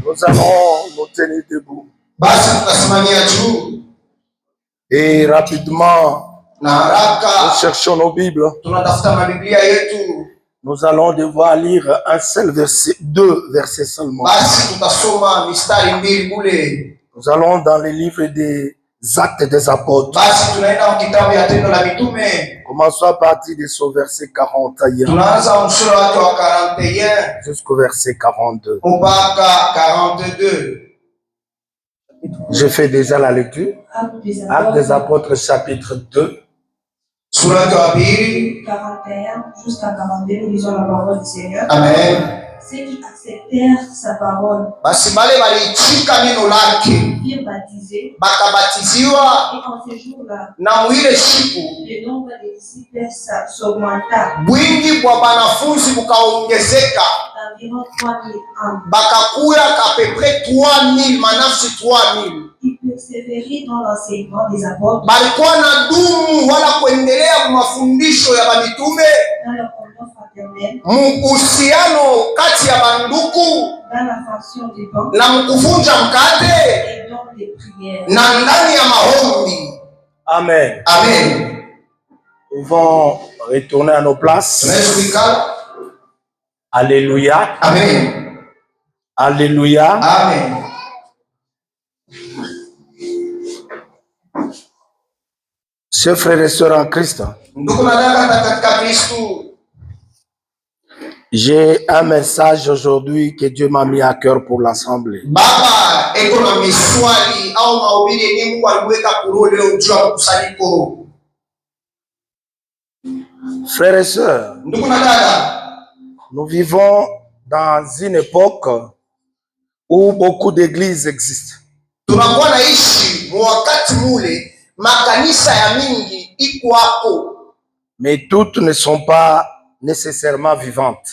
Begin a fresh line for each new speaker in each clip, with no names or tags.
Nous allons nous tenir debout. Et rapidement, nous cherchons nos Bibles. Nous allons devoir lire un seul verset, 2 versets seulement. Nous allons dans les livres des Actes des Apôtres. Commençons à partir de ce verset 41 jusqu'au verset 42. J'ai fait déjà la lecture. Actes des Apôtres, chapitre 2.
41 jusqu'à 42, nous lisons la parole du Seigneur.
Amen.
Ceux qui acceptèrent sa parole furent baptisés. Et en ce jour-là, le nombre des disciples s'augmenta d'environ 3000 âmes. Ils persévéraient dans l'enseignement des apôtres, dans leur communion fraternelle, dans la fraction des pains et dans les prières.
Amen.
Amen.
Nous pouvons retourner à nos places. Alléluia.
Amen.
Alléluia.
Amen.
Chers frères et sœurs en Christ, j'ai un message aujourd'hui que Dieu m'a mis à cœur pour l'assemblée. Frères et sœurs, nous vivons dans une époque où beaucoup d'églises existent. Mais toutes ne sont pas nécessairement vivantes.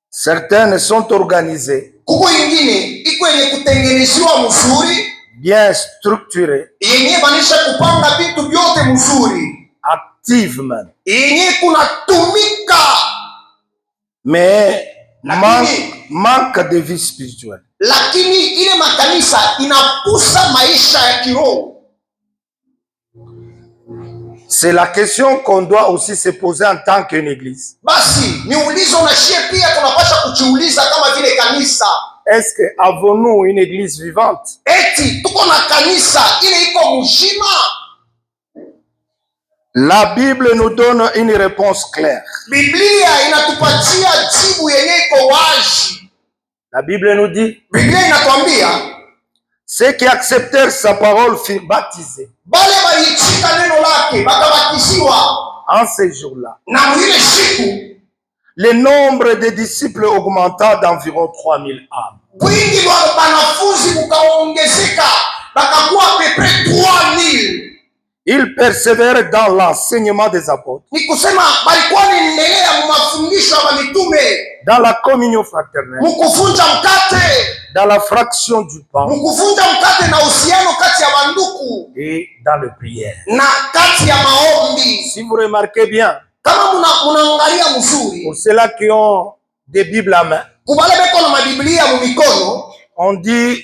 Certaines sont organisées, bien structurées, actives même, mais manque de vie spirituelle. C'est la question qu'on doit aussi se poser en tant qu'une église. Est-ce que avons-nous une église vivante? La Bible nous donne une réponse claire.
Biblia inatupatia jibu yenye iko wazi.
La Bible nous dit,
Biblia inatuambia
ceux qui acceptèrent sa parole furent baptisés.
Bale baliitika neno lake bakabatizwa.
En ces jours-là,
na mwile siku
le nombre de disciples augmenta d'environ 3000 âmes.
Wingi wa wanafunzi ukaongezeka bakakuwa pepe 3000.
Ils persévèrent dans l'enseignement des apôtres,
Ni kusema balikuwa wanaendelea mu mafundisho ya mitume,
dans la communion fraternelle,
mkufunja mkate,
dans la fraction du pain
mkufunja mkate na uhusiano kati ya banduku
et dans le prière.
na kati ya maombi.
Si vous remarquez bien,
Kama munaangalia mzuri,
pour ceux-là qui ont des Bibles à main,
kubale beko na mabiblia mu mikono,
on dit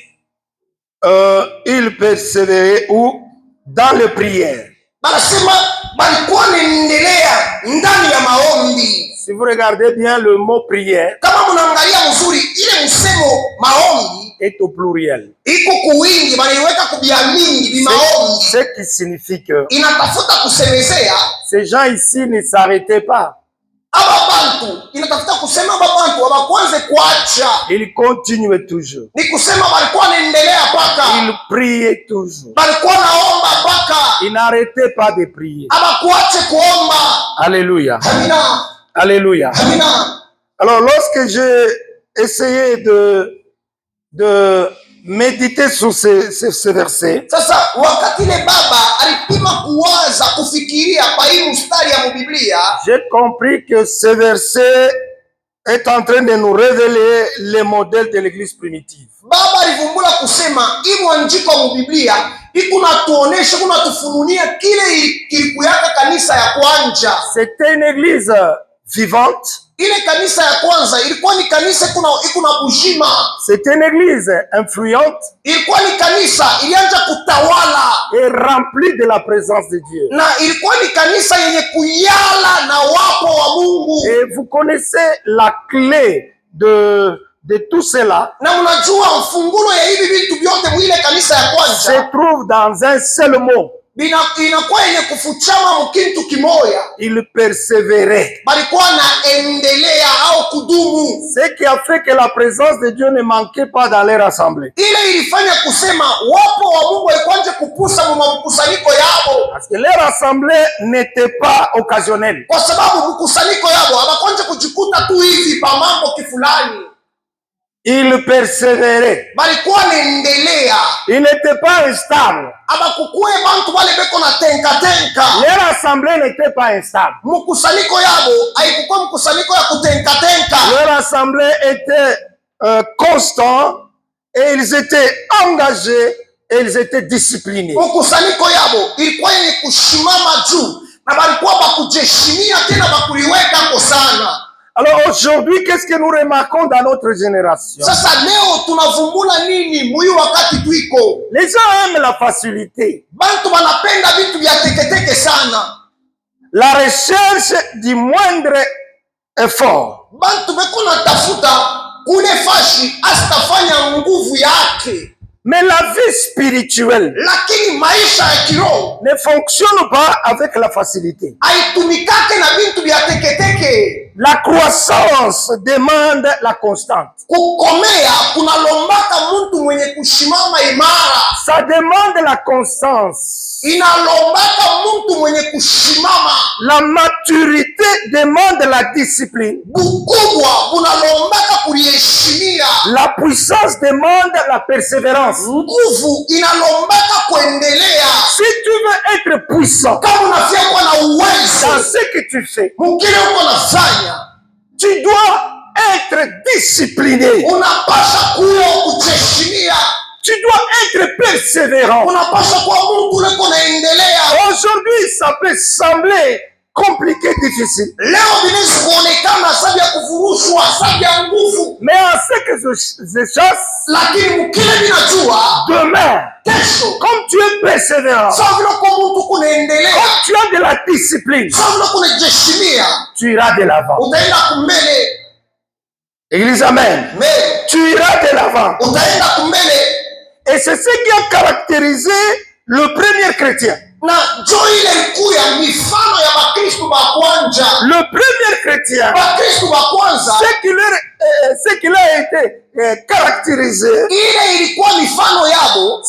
ils persévéraient où? Dans les prières.
banasema balikuwa wanaendelea ndani ya maombi.
Si vous regardez bien, le mot prière
Kama munaangalia mzuri, ile msemo maombi
est au pluriel.
iko kuwingi, banaiweka kubia mingi bi maombi.
Ce qui signifie que
Inatafuta kusemezea
ces gens ici ne s'arrêtaient pas.
aba bantu, inatafuta kusema aba bantu abakwanze kuacha.
Ils continuaient toujours.
Ni kusema balikuwa wanaendelea paka,
Ils priaient toujours.
balikuwa naomba paka,
Ils n'arrêtaient pas de prier.
abakuache kuomba.
Alléluia.
Amina,
Alléluia.
amina.
Alors, lorsque j'ai essayé de méditer sur ce verset,
Sasa wakati ile baba alipima kuwaza kufikiria kwa hii mstari ya Biblia,
j'ai compris que ce verset est en train de nous révéler les modèles de l'église primitive.
baba alivumbula kusema hii mwandiko mu Biblia ikunatuonesha, kunatufununia kile kilikuyaka kanisa ya kwanza.
C'était une église vivante.
Ile kanisa ya kwanza ilikuwa ni kanisa ikuna bujima.
C'était une église influente
Ilikuwa ni kanisa ilianza kutawala
et remplie de la présence de Dieu.
na ilikuwa ni kanisa yenye kuyala na wapo wa Mungu.
Et vous connaissez la clé de tout cela
Na mnajua mfungulo ya hivi vitu vyote mwile kanisa ya
se
kwanza
trouve dans un seul mot.
inakuwa yenye kufuchama mkintu kimoya,
Il persévérait.
balikuwa na endelea au kudumu.
Ce qui a fait que la présence de Dieu ne manquait pas dans leur assemblée.
Ile ilifanya kusema wapo wa Mungu walikuanje kupusa mu mkusanyiko yao,
Parce que leur assemblée n'était pas occasionnelle.
kwa sababu mkusanyiko yao hawakwanje kujikuta tu hivi pa mambo kifulani.
Il persévérait.
Balikuwa naendelea,
Il n'était pas instable.
abakukue bantu wale beko na tenka.
Leur assemblée n'était pas instable.
Mkusanyiko yabo haikukuwa mkusanyiko ya kutenka.
Leur assemblée était constant et ils étaient engagés et ils étaient disciplinés.
Mkusanyiko yabo ilikuwa yenye kushimama juu na balikuwa bakujeshimia tena bakuliweka ko sana.
Alors aujourd'hui, qu'est-ce que nous remarquons dans notre génération?
Sasa leo tunavumbula nini muyu wakati tuiko?
Les gens aiment la facilité,
Bantu banapenda vitu vya teketeke sana,
la recherche du moindre effort.
bantu beko natafuta kule fashi asitafanya nguvu yake.
Mais la vie spirituelle
Lakini maisha ya kiroho
ne fonctionne pas avec la facilité.
haitumikake na vitu vya teketeke.
La croissance demande la constante.
Kukomea kunalombaka mtu mwenye kushimama imara,
Ça demande la constance.
inalombaka mtu mwenye kushimama.
La maturité demande la discipline.
Bukubwa bunalombaka kuliheshimia.
La puissance demande la persévérance.
Nguvu inalombaka kuendelea.
Si tu veux être puissant
Kama unafia na
dans
uwezo
ce que tu fais,
mukile uko nafanya,
tu dois être discipliné.
unapasha kuwa kujeshimia,
Tu dois être persévérant.
unapasha kuwa mtu leko naendelea.
Aujourd'hui, ça peut sembler compliqué, difficile.
Leo vinaweza kuonekana sababu ya kufurushwa, sababu ya nguvu,
Mais en ce que je chasse,
lakini mkile binajua
demain,
kesho,
comme tu es persévérant,
sababu vile kwa mtu kunaendelea,
comme tu as de la discipline,
sababu vile kunajeshimia,
tu iras de l'avant.
utaenda kumbele.
Église, amen.
Mbele
Tu iras de l'avant.
utaenda kumbele.
Et c'est ce qui a caractérisé le premier chrétien.
na njo ile ilikuwa mifano ya Bakristo ba kwanja.
Le premier chrétien,
Bakristo ba kwanza,
ce qui a été caractérisé,
ile ilikuwa mifano yabo,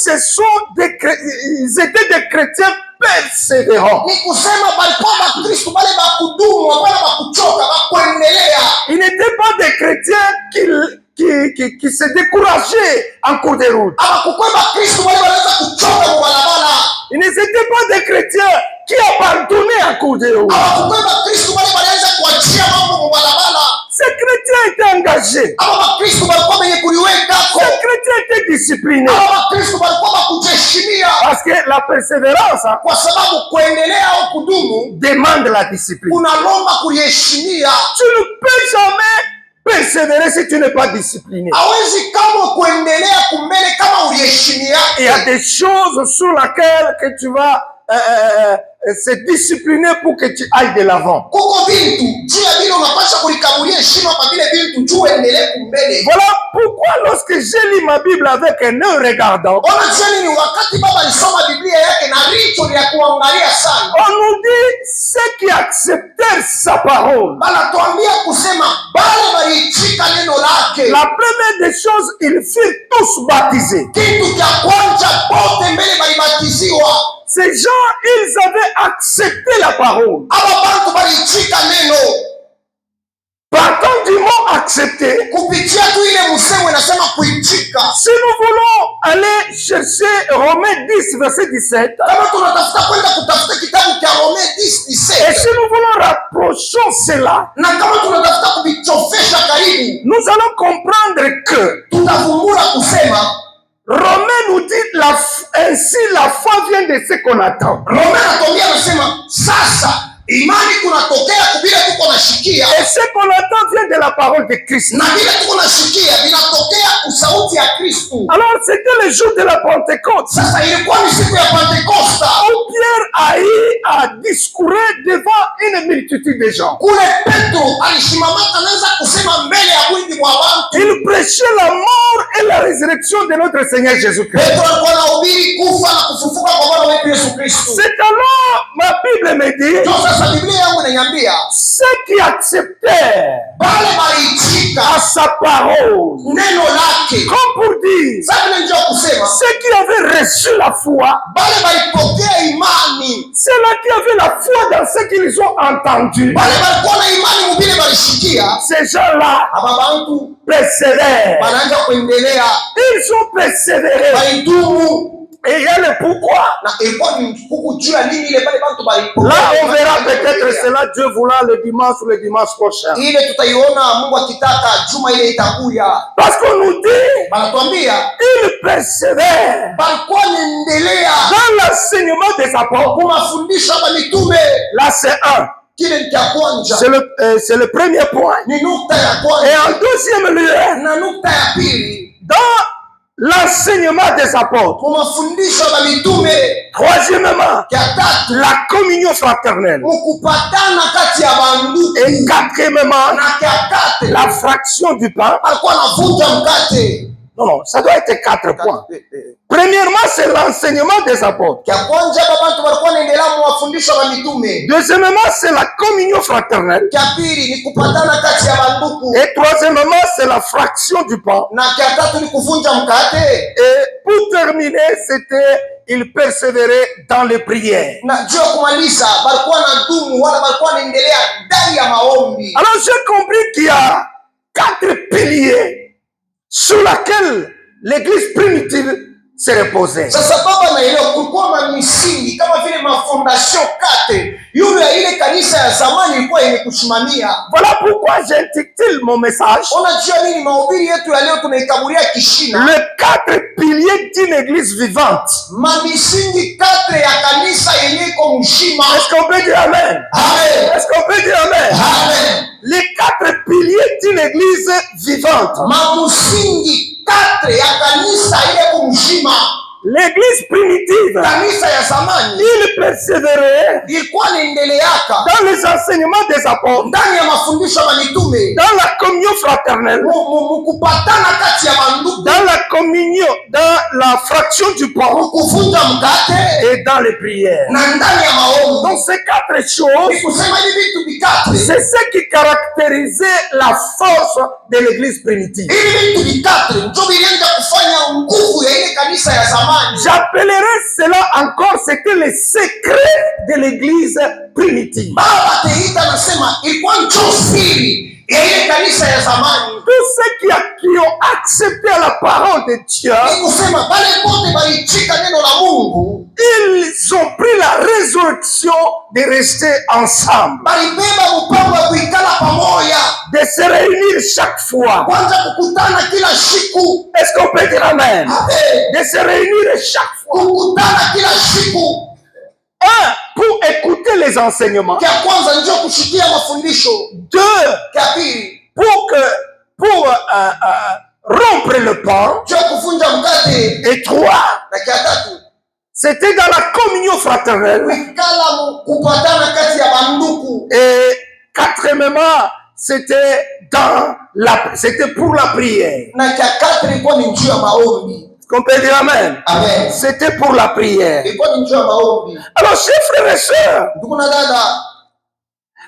ils étaient des chrétiens persévérants.
ni kusema balikuwa Bakristo bale bakudumu, wala bakuchoka, bakuendelea.
Ils n'étaient pas des chrétiens qui se décourageaient en cours de route.
Abakukwe Bakristo bale banaweza kuchoka mu balabala.
Ils n'étaient pas des chrétiens qui abandonnaient en cours de route.
Abakukwe Bakristo bale banaweza kuachia mambo mu balabala.
Ces chrétiens étaient engagés.
Aba Bakristo balikuwa benye kuliweka ko.
Ces chrétiens étaient disciplinés.
Aba Bakristo balikuwa bakujeshimia.
Parce que la persévérance
Kwa sababu kuendelea au kudumu
demande la discipline.
unalomba kuliheshimia.
Tu ne peux jamais persévérer si tu n'es pas discipliné.
Hawezi kama kuendelea kumbele kama uliheshimia.
Il y a des choses sur lesquelles que tu vas se discipliner pour que tu ailles de l'avant.
Kuko bintu juu ya vile unapasha kulikabulia heshima kwa vile bintu juu uendelee kumbele.
Voilà pourquoi lorsque j'ai lu ma Bible avec un œil regardant,
Ona jeni ni wakati baba alisoma Biblia yake na richo ya kuangalia sana.
on nous dit ceux qui acceptèrent sa parole.
Bala tuambia kusema bale baliitika neno lake.
La première des choses, ils furent tous baptisés.
Kitu cha kwanza pote mbele balibatiziwa.
Ces gens, ils avaient accepté la parole.
Aba bantu baliitika neno.
Partant du mot accepter,
Kupitia tu ile msemo inasema kuitika.
si nous voulons aller chercher Romains 10, verset 17,
Kama tunatafuta kwenda kutafuta kitabu cha Romains 10:17.
et si nous voulons rapprocher cela,
Na kama tunatafuta kuvichofesha karibu,
nous allons comprendre que
tutavumbura kusema
Romains nous dit ainsi la foi vient de ce qu'on attend.
Romains anatuambia anasema sasa imani kunatokea kubile tuko nashikia,
Et ce qu'on attend vient de la parole de Christ.
na vile tuko nashikia vinatokea kusauti ya Kristo.
Alors c'était le jour de la Pentecôte
Sasa ilikuwa ni siku ya Pentekosta,
où Pierre a discouru devant une multitude de gens.
kule Petro alishimamaka anaweza kusema mbele ya wingi mwa watu.
Il prêchait la mort et la résurrection de notre Seigneur Jésus-Christ.
Petro alikuwa anahubiri kufa na kufufuka kwa Bwana wetu Yesu Kristo.
C'est alors ma Bible me dit
Ndio sasa Biblia yangu inaniambia
ceux qui acceptèrent
bale baliitika
à sa parole,
neno lake.
comme pour dire
Sasa vile ndio kusema
ceux qui avaient reçu la foi,
bale balipokea imani,
ceux-là qui avaient la foi dans ce qu'ils ont entendu,
bale balikuwa na imani mubile balishikia.
ces gens-là
Aba bantu
persévèrent.
banaanza kuendelea,
Ils ont persévéré.
balidumu.
Et il y a le pourquoi.
Na ilikuwa ni kuku juu ya nini ile pale bantu balipokea.
Là, on verra peut-être cela, Dieu voulant, le dimanche prochain.
ile tutaiona Mungu akitaka juma ile itakuya.
Parce qu'on nous dit,
Banatuambia
ils persévèrent
balikuwa naendelea
dans l'enseignement des apôtres.
kwa mafundisho ya mitume.
Là, c'est un.
Kile ni cha kwanza,
C'est le premier point.
ni nukta ya
Et
kwanza.
en deuxième lieu,
Na nukta ya pili,
dans l'enseignement des apôtres.
kwa mafundisho ya mitume.
Troisièmement,
Ya tatu,
la communion fraternelle.
mukupatana kati ya bandugu.
Et quatrièmement,
Na kia tatu,
la fraction du pain.
alikuwa anavunja mkate.
Non, ça doit être 4 points. Premièrement, c'est l'enseignement des apôtres.
Kia kwanza bantu walikuwa naendelea mu mafundisho ya mitume.
Deuxièmement, c'est la communion fraternelle.
Kia pili ni kupatana kati ya bandugu.
Et troisièmement, c'est la fraction du pain.
Na kia tatu ni kuvunja mkate.
Et pour terminer, c'était il persévérait dans les prières.
Na juu ya kumaliza balikuwa na dumu wala balikuwa naendelea ndani ya maombi.
Alors j'ai compris qu'il y a 4 piliers sur lesquels l'église primitive se reposait.
Sasa baba naelewa kulikuwa na misingi kama vile mafondation kate yule ya ile kanisa ya zamani ilikuwa yenye kusimamia.
Voilà pourquoi j'intitule mon message
Unajua nini mahubiri yetu ya leo tunaikaburia kishina
les 4 piliers d'une église vivante.
mamisingi kate ya kanisa yenye iko mshima.
Est-ce qu'on peut dire amen?
Amen.
Est-ce qu'on peut dire amen?
Amen.
Les 4 piliers d'une église vivante.
Mamusingi kate ya kanisa ile kumshima.
L'église primitive primitive,
kanisa ya zamani
il persévérait
ilikuwa inaendeleaka
dans les enseignements des apôtres,
ndani ya mafundisho ya mitume,
dans la communion fraternelle,
mukupatana kati ya bandugu,
dans la communion, dans la fraction du pain
mukuvunja mkate
et dans les prières.
na ndani ya maombi.
Donc ces quatre choses,
Ni kusema hivi vitu vitatu,
c'est ce qui caractérisait la force de l'église primitive.
hivi vitu vitatu ndio vilianza kufanya nguvu ya ile kanisa ya zamani.
J'appellerais cela encore, c'était les secrets de l'église primitive.
Baba Teita anasema ilikuwa ndio siri ya ile kanisa ya zamani.
Tous ceux qui ont accepté la parole de Dieu,
Ni kusema wale wote walichika neno la Mungu,
ils ont pris la résolution de rester ensemble,
walibeba mpango wa kuikala pamoja,
de se réunir chaque fois.
kwanza kukutana kila siku.
Est-ce qu'on peut dire amen?
Amen.
De se réunir chaque fois.
Kukutana kila siku.
Un, pour écouter les enseignements.
Kia kwanza ndio kushikia mafundisho.
Deux,
Kia pili
pour rompre le pain.
ndio kuvunja mkate.
Et trois,
Na kia tatu
c'était dans la communion fraternelle.
kuikala kupatana kati ya banduku.
Et quatrièmement, c'était pour la prière.
Na kia tatu ilikuwa ni njia ya maombi.
Est-ce qu'on peut dire amen?
Amen.
C'était pour la prière.
Ilikuwa ni njia ya maombi.
Alors, chers frères et sœurs,
Ndugu na dada,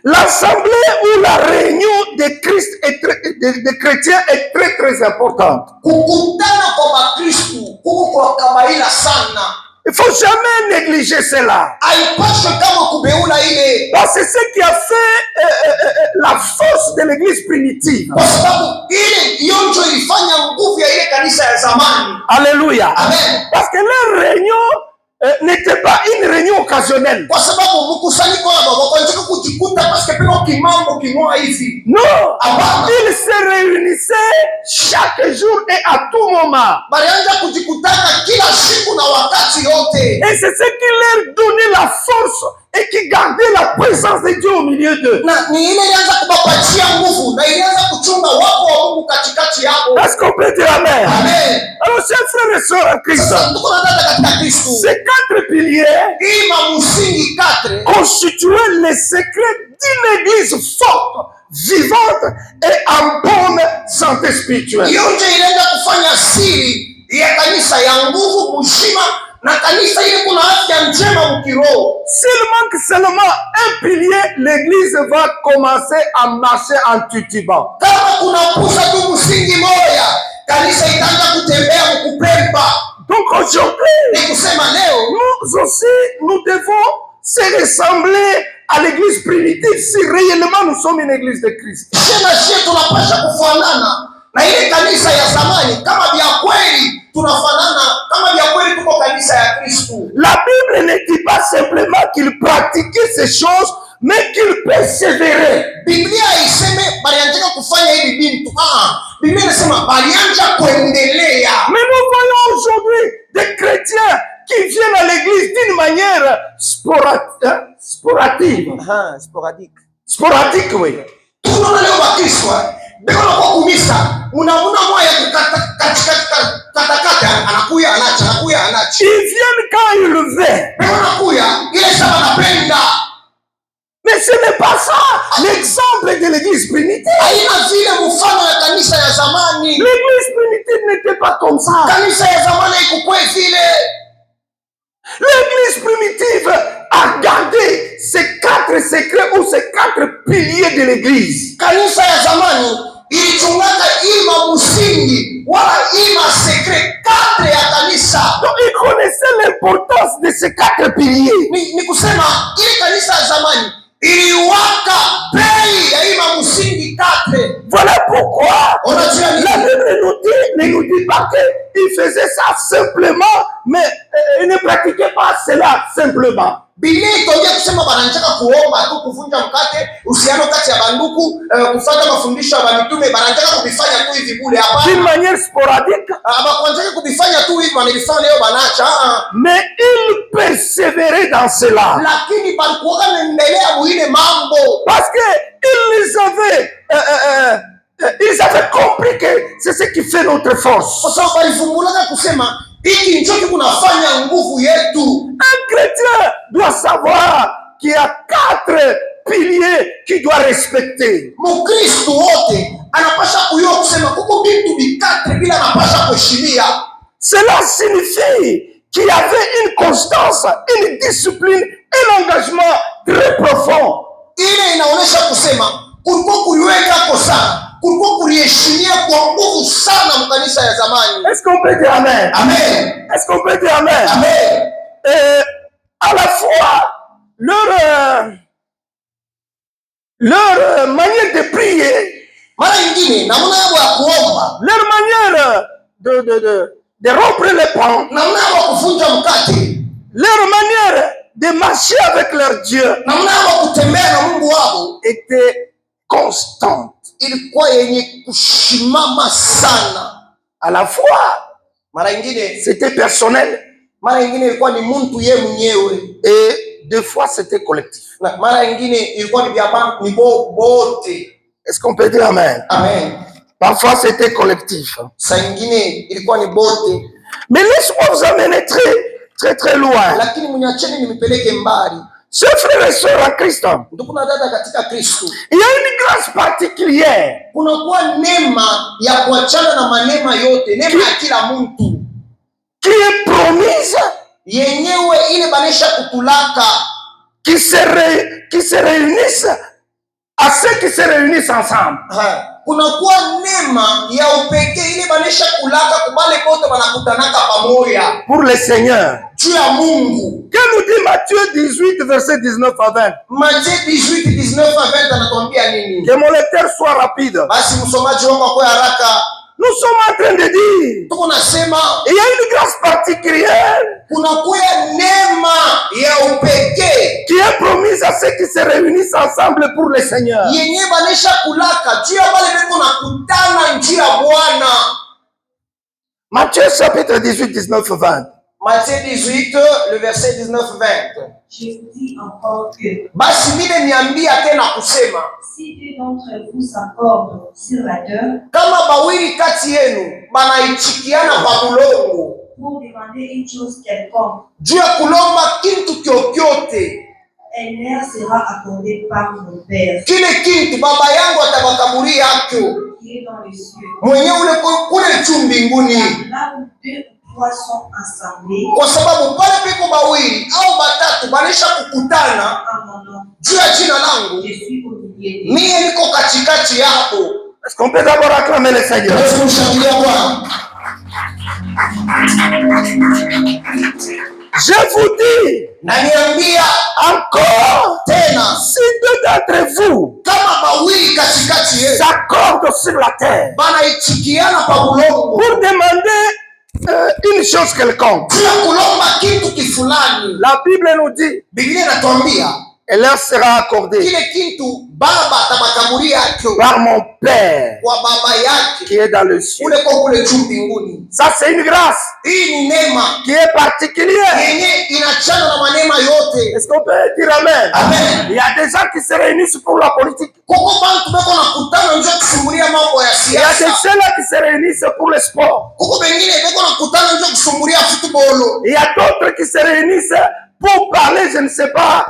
l'assemblée ou la réunion des chrétiens est très très importante.
kukutana kwa Bakristu huko kwa kawaida sana.
Il ne faut jamais négliger cela.
Haipaswi kama kubeula ile,
Parce que c'est ce qui a fait la force de l'église primitive.
kwa sababu ile yonjo ilifanya nguvu ya ile kanisa ya zamani.
Alléluia.
Amen.
Parce que leur réunion n'était pas une réunion occasionnelle.
Kwa sababu mkusanyiko wa baba kwanza kujikuta paske peno kimambo kimoa hivi.
Non.
Hapana.
Ils se réunissaient chaque jour et à tout moment.
Balianza kujikutana kila siku na wakati yote.
Et c'est ce qui leur donnait la force et qui gardait la présence de Dieu au milieu d'eux.
Na ni ile ilianza kubapatia nguvu na ilianza kuchunga wapo wa Mungu katikati yao.
Est-ce qu'on peut dire amen?
Amen.
Alors, chers frères et sœurs en Christ,
Sasa ndugu na dada katika Kristo,
ces quatre piliers
hii mamusingi katre
constituaient les secrets d'une église forte, vivante et en bonne santé spirituelle.
hiyo ndio ilianza kufanya siri ya kanisa ya nguvu mzima na kanisa ile kuna afya njema mkiroho.
S'il manque seulement un pilier, l'église va commencer à marcher en titubant.
Kama kuna pusa tu msingi moja, kanisa itaanza kutembea mkupemba.
Donc aujourd'hui,
Ni kusema leo
nous aussi, nous devons se ressembler à l'église primitive si réellement nous sommes une église de Christ.
tena sisi tunapasha kufanana na ile kanisa ya zamani, kama vya kweli tunafanana, kama vya kweli tuko kanisa ya Kristo.
La Bible ne dit pas simplement qu'ils pratiquaient ces choses, mais qu'ils persévéraient.
Biblia haiseme balianza kufanya hivi bintu. Biblia inasema balianza kuendelea.
Mais nous voyons aujourd'hui des chrétiens qui viennent à l'église d'une manière sporadique. Sporadique, oui.
Tunaona leo Bakristo beko na kwa kumisa unamuna moya katakata anakuya anacha.
Ils viennent quand ils le veulent.
Beko nakuya ile sama napenda.
Mais ce n'est pas ça l'exemple de l'église primitive.
Haina vile mfano ya kanisa ya zamani.
L'église primitive n'était pas comme ça.
Kanisa ya zamani haikuwa vile.
L'église primitive a gardé ces quatre secrets ou ces quatre piliers de l'église.
Kanisa ya zamani ilichungaka ima msingi wala ima secret katre ya kanisa.
Donc ils connaissaient l'importance de ces quatre piliers.
Ni kusema ile kanisa ya zamani iliwaka bei ya ima msingi katre.
Voilà pourquoi
Unajua nini?
la Bible ne nous dit pas qu'ils faisaient ça simplement, mais ils ne pratiquaient pas cela simplement.
Biblia itaongea kusema bananjaka kuomba tu, kuvunja mkate, uhusiano kati ya banduku, kufuata mafundisho ya mitume, bananjaka kubifanya tu hivi bure.
D'une
Hapana.
manière sporadique,
Bakwanjaka kubifanya tu hivi, wanabifanya leo banacha.
mais ils persévéraient dans cela.
Lakini balikuwa wanaendelea muile mambo.
Parce qu'ils avaient compris que c'est ce qui fait notre force.
Kwa sababu balifumbulaka kusema hiki ndicho kunafanya nguvu yetu.
doit savoir qu'il y a 4 piliers qu'il doit respecter.
Mukristo wote anapasha kujua kusema kuko vitu vikatri bila anapasha kuheshimia.
Cela signifie qu'il y avait une constance, une discipline, un engagement très profond.
Ile inaonyesha kusema kulikuwa kuliwekako sana, kulikuwa kuliheshimia kwa nguvu sana mkanisa ya zamani.
Est-ce qu'on peut dire amen?
Amen.
Est-ce qu'on peut dire amen?
Amen.
Et à la fois, leur manière de prier,
mara nyingine namna yao ya kuomba,
leur manière de rompre les pains,
namna yao ya kuvunja mkate,
leur manière de marcher avec leur Dieu,
namna yao ya kutembea na Mungu wao
était constante.
ilikuwa yenye kushimama sana.
À la fois,
Mara nyingine
c'était personnel,
mara nyingine ilikuwa ni mtu yeye mwenyewe,
et des fois c'était collectif.
na mara nyingine ilikuwa ni bote.
Est-ce qu'on peut dire amen?
Amen.
Parfois c'était collectif.
Saa nyingine ilikuwa ni bote.
Mais laisse-moi vous amener très loin.
Lakini mniacheni nimepeleke mbali.
Chers frères et sœurs en Christ,
Ndugu na dada katika Kristo,
il y a une grâce particulière
kunakuwa neema ya kuachana na manema yote, neema ya kila mtu
qui est promise,
yenyewe ile banesha kutulaka,
qui se réunissent à ceux qui se réunissent ensemble.
Kunakuwa neema ya upekee ile banesha kulaka kubale bote banakutanaka pamoja
Pour le Seigneur.
juu ya Mungu.
Que nous dit Matthieu 18, verset 19 à 20?
Matthieu 18, 19 à 20 anatuambia nini?
Que mon lecteur soit rapide.
Basi msomaji wangu kwa haraka.
Nous sommes en train de dire,
Tuko nasema
il y a une grâce particulière
kunakuwa neema ya upekee
qui est promise à ceux qui se réunissent ensemble pour le Seigneur.
yenye banesha kulaka juu ya wale beko nakutana njia ya Bwana.
Matthieu chapitre 18, 19, 20.
Matthieu 18, le verset 19, 20.
Je vous dis encore que
Basi mimi niambia tena kusema,
si deux d'entre vous s'accordent sur la terre
kama bawili kati yenu banaichikiana pa bulongo
pour demander une chose quelconque,
juu ya kulomba kintu kyokyote,
elle leur sera accordée par mon Père
kile kintu baba yangu atabakaburia yakyo
qui est dans les cieux.
mwenye ule kule juu mbinguni.
Là où deux ou trois sont assemblés
Kwa sababu pale peko bawili au batatu banisha kukutana
en mon nom,
juu ya jina langu,
je suis au milieu d'eux.
mie niko katikati yako.
Est-ce qu'on peut d'abord acclamer le Seigneur?
Yesu mshangilia Bwana.
Je vous dis
Na niambia
encore,
tena,
si deux d'entre vous
kama bawili katikati yetu
s'accordent sur la terre
banaichikiana pa bulongo
pour demander une chose quelconque,
juu ya kulomba kitu kifulani,
la Bible nous dit,
Biblia inatuambia
elle leur sera accordée
kile kitu baba atabakaburia yakyo
par mon Père
kwa baba yake
qui est dans le ciel.
kule kwa kule juu mbinguni.
Ça, c'est une grâce
Hii ni neema
qui est particulière.
yenye inachana na manema yote.
Est-ce qu'on peut dire amen?
Amen.
Il y a des gens qui se réunissent pour la politique.
Kuko bantu beko nakutana njo kusumbulia mambo ya
Il y a des
siasa.
ceux-là qui se réunissent pour le sport.
Kuko bengine beko nakutana njo kusumbulia football.
Il y a d'autres qui se réunissent pour parler, je ne sais pas,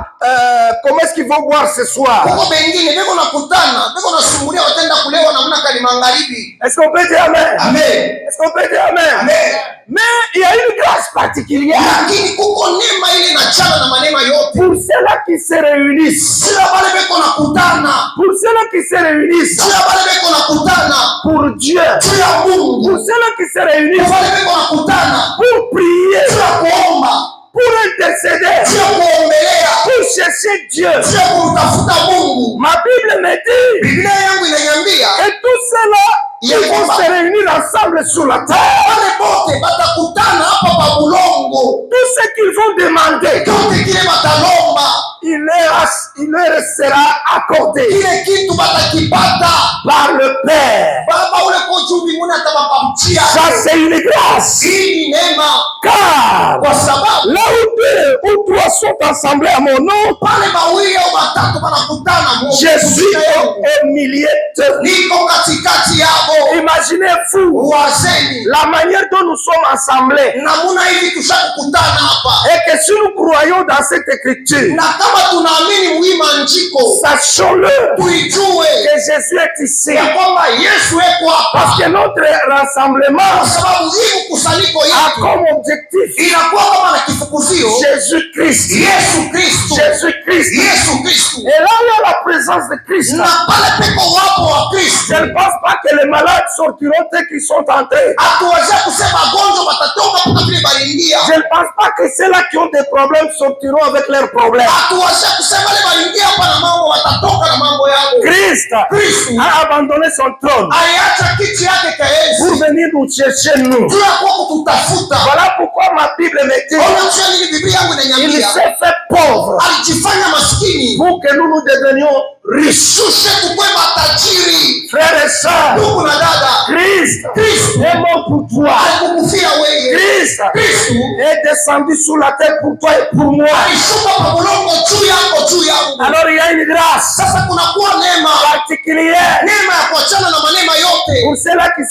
comment est-ce qu'ils vont boire ce soir.
Kuko bengine beko nakutana beko nasumbulia watenda kulewa namna kali magharibi.
Est-ce qu'on peut dire amen?
Amen.
Est-ce qu'on peut dire amen?
Amen.
Mais il y a une grâce particulière
Lakini kuko neema ile inachana na manema yote.
pour ceux-là qui se réunissent.
Sio wale beko nakutana.
Pour ceux-là qui se réunissent
Sio wale beko nakutana.
pour Dieu.
Sio ya Mungu.
Pour ceux-là qui se réunissent
Wale beko nakutana.
pour prier,
Sio ya kuomba.
pour intercéder,
Sio kuombelea.
pour chercher Dieu.
Sio kumtafuta Mungu.
Ma Bible me dit
Biblia yangu inaniambia
que tous ceux-là qui vont se réunir ensemble sur la terre,
wale bote batakutana hapa pa bulongo.
tout ce qu'ils vont demander,
Yote kile batalomba,
il leur sera accordé
kile kitu batakipata.
par le Père.
Baba ule kwa juu mbinguni atabapamtia.
Ça, c'est une grâce.
Hii ni neema,
Car
kwa sababu
là où deux ou trois sont assemblés à mon nom,
pale bawili au batatu banakutana Mungu.
je suis au milieu d'eux.
Niko katikati yabo.
Imaginez-vous
Wazeni
la manière dont nous sommes assemblés
namuna hivi tushakutana hapa.
et que si nous croyons dans cette écriture,
na kama tunaamini muhii maandiko,
sachons-le
tuijue
que Jésus est ici.
ya kwamba Yesu eko
Parce
hapa,
que notre rassemblement
kwa sababu hii mkusanyiko
a
yetu
comme objectif
inakuwa kama na kifukuzio
Jésus-Christ.
Yesu Kristo,
Jésus-Christ.
Yesu Kristo,
Et là, il y a la présence de Christ.
na pale peko wapo wa Kristo.
Je ne pense pas que les malades sortiront tels qu'ils sont entrés.
Hatuweze kusema wagonjwa watatoka kama vile baliingia.
Je ne pense pas que ceux-là qui ont des problèmes sortiront avec leurs problèmes.
Hatuweze kusema wale baliingia hapa na mambo watatoka na mambo yao.
Christ a abandonné son trône
Aliacha kiti yake
pour
kaenzi
venir nous chercher nous.
juu ya kuwa kututafuta.
Voilà pourquoi ma Bible me dit
Unajua nini Biblia yangu
il
inaniambia?
s'est fait pauvre
Alijifanya maskini
pour que nous nous devenions riches.
shushe tukwe matajiri.
Frères et sœurs,
Ndugu na dada,
Christ
Kristo
est mort pour toi.
alikukufia wewe.
Christ
Kristo
est descendu sous la terre pour toi et pour moi.
alishuka kwa bulongo juu yako, juu yangu.
Alors il y a une grâce
Sasa kunakuwa neema,
particulière
neema ya kuachana na manema yote
pour ceux-là qui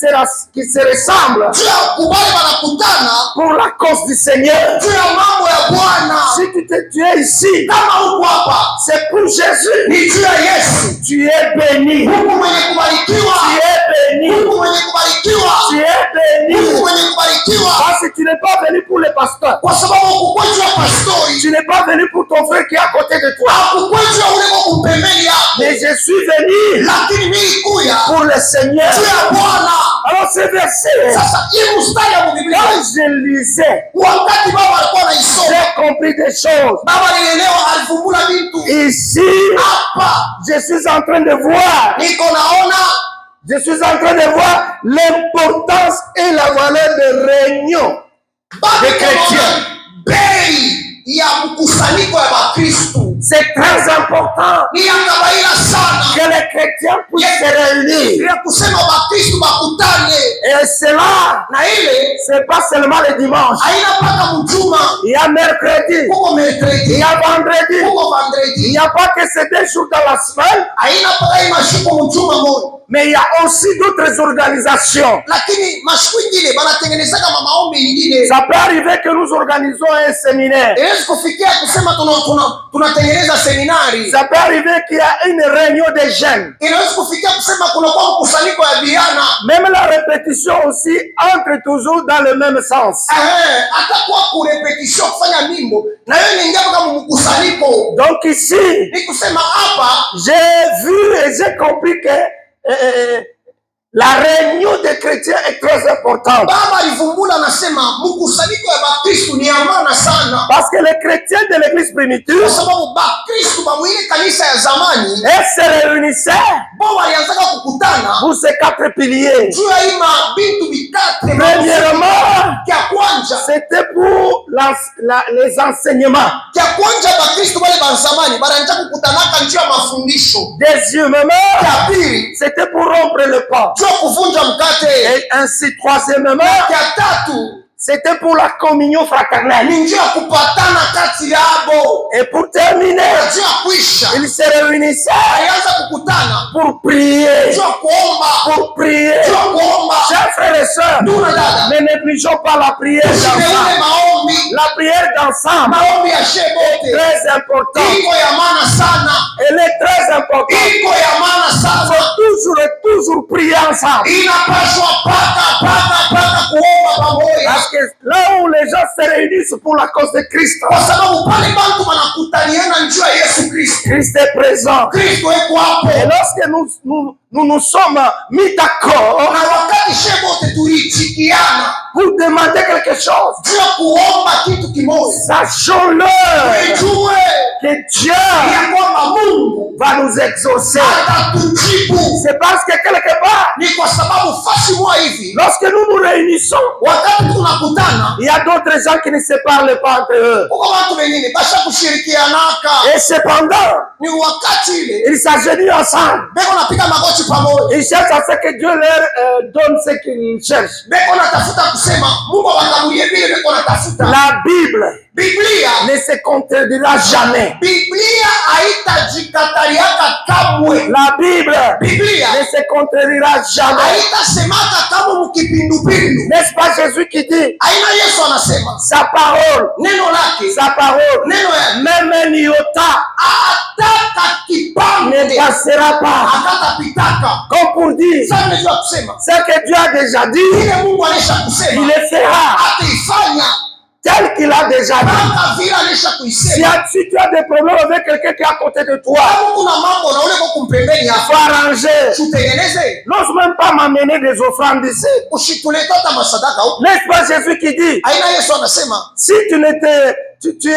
se ressemblent
juu ya kubali wanakutana
pour la cause du Seigneur.
juu ya mambo ya Bwana.
Si tu es ici,
Kama huko hapa
c'est pour Jésus.
ni juu ya Yesu.
Tu es béni.
Mungu mwenye kubarikiwa,
Tu es béni.
Mungu mwenye kubarikiwa,
Tu es
Mungu
béni.
mwenye kubarikiwa,
Parce que tu n'es pas venu pour le pasteur.
kwa sababu ukukwetu pastori,
Tu n'es pas venu pour ton frère qui est à côté de toi.
ukukwetu ule kwa kumpembeni yako,
Mais je suis venu
lakini mimi kuya
pour le Seigneur.
juu ya Bwana.
Alors ce verset,
Sasa hii mstari ya Biblia,
quand je lisais,
wakati baba alikuwa anaisoma,
j'ai compris des choses.
baba alielewa, alifumbula vitu
Ici,
hapa.
je suis en train de voir,
Niko naona
je suis en train de voir l'importance et la valeur de réunion
bado
des chrétiens.
bei ya mkusanyiko ya Bakristo
C'est très important
ni ya kawaida sana,
que les chrétiens puissent se réunir.
ya kusema Bakristo bakutane,
Et cela,
na ile
c'est pas seulement le dimanche.
haina mpaka mjuma,
Il y a mercredi,
kuko
il
mercredi,
y a vendredi.
kuko
Il
vendredi,
n'y a pas que ces 2 jours dans la semaine,
haina mpaka hii mashuko mjuma moja,
mais il y a aussi d'autres organisations.
lakini mashuku ingine banatengenezaka maombi ingine.
Ça peut arriver que nous organisons un séminaire.
Haiwezi kufikia kusema tunatengeneza seminari.
Ça peut arriver qu'il y a une réunion des jeunes.
Inaweza kufikia kusema kunakuwa mkusanyiko ya vijana.
Même la répétition aussi entre toujours dans le même sens.
Atakuwa kurepetition kufanya mimbo na hiyo ni ingia kama mkusanyiko.
Donc ici,
Ni kusema hapa
j'ai vu et j'ai compris que la réunion des chrétiens est très importante.
baba alivumbula, anasema mkusanyiko ya Bakristo ni ya maana sana,
Parce que les chrétiens de l'église primitive,
kwa sababu Bakristo bamwile kanisa ya zamani
ils se réunissaient
bo walianzaka kukutana
pour ces 4 piliers.
juu ya hii mabintu vitatu.
Premièrement,
Kya kwanja,
c'était pour les enseignements.
kya kwanja Bakristo wale ba zamani banaanza kukutanaka njia ya mafundisho.
Deuxièmement,
Kya pili
c'était pour rompre le pain.
juu ya kuvunja mkate.
Et ainsi, troisièmement,
Kya tatu
c'était pour la communion fraternelle.
ni njia ya kupatana kati yabo.
Et pour terminer,
Njia ya kuisha
ils se réunissaient
alianza kukutana
pour prier.
njia ya kuomba,
Pour prier.
njia ya kuomba.
Chers frères et sœurs,
Ndugu na dada,
ne négligeons pas la prière
tusimeule
d'ensemble.
maombi,
La prière d'ensemble
maombi ya shebote
est très importante.
iko ya maana sana,
Elle est très importante.
iko ya maana
Il
sana.
faut toujours prier ensemble.
Inapaswa paka kuomba pamoja,
Parce que là où les gens se réunissent pour la cause de Christ,
kwa sababu pale bantu wanakutaniana njia ya Yesu Kristo.
Christ est présent.
Kristo eko hapo,
Et lorsque nous sommes mis d'accord
na wakati shebote tulichikiana
pour demander quelque chose,
juu ya kuomba kitu kimoja,
sachons-le
tujue
que Dieu
ya kwamba Mungu
va nous exaucer.
atatujibu.
C'est parce que quelque part,
Ni kwa sababu fasi mwa hivi,
lorsque nous nous réunissons,
wakati tunakutana,
il y a d'autres gens qui ne se parlent pas entre eux.
kuko watu wengine basha kushirikianaka,
Et cependant,
ni wakati ile
ils s'agenouillent ensemble.
beko napiga magoti pamoja,
Ils cherchent à ce que Dieu leur donne ce qu'ils cherchent.
beko natafuta kusema Mungu awakabulie vile beko natafuta.
La Bible
Biblia
ne se contredira jamais.
Biblia haitajikataliaka kamwe.
La Bible
Biblia
ne se contredira jamais.
haitasemaka kama mkipindupindu.
N'est-ce pas Jésus qui dit,
Aina Yesu anasema
sa parole,
neno lake,
sa parole,
neno ya
même un iota
ataka
ne
kipande
passera pas.
akatapitaka.
Comme pour dire,
Sasa nimejua kusema
ce que Dieu a déjà dit,
ile Mungu alisha
il
kusema
le fera
ataifanya
tel qu'il a déjà dit.
kama vile alisha kuisema.
Si tu as des problèmes avec quelqu'un qui est à côté de toi,
Kama kuna mambo na ule kwa kumpembeni
il faut
hapa
arranger.
tutengeneze,
N'ose même pas m'amener des offrandes ici.
usituleta hata masadaka huko.
N'est-ce pas Jésus qui dit,
Aina Yesu anasema
si tu n'étais, tu es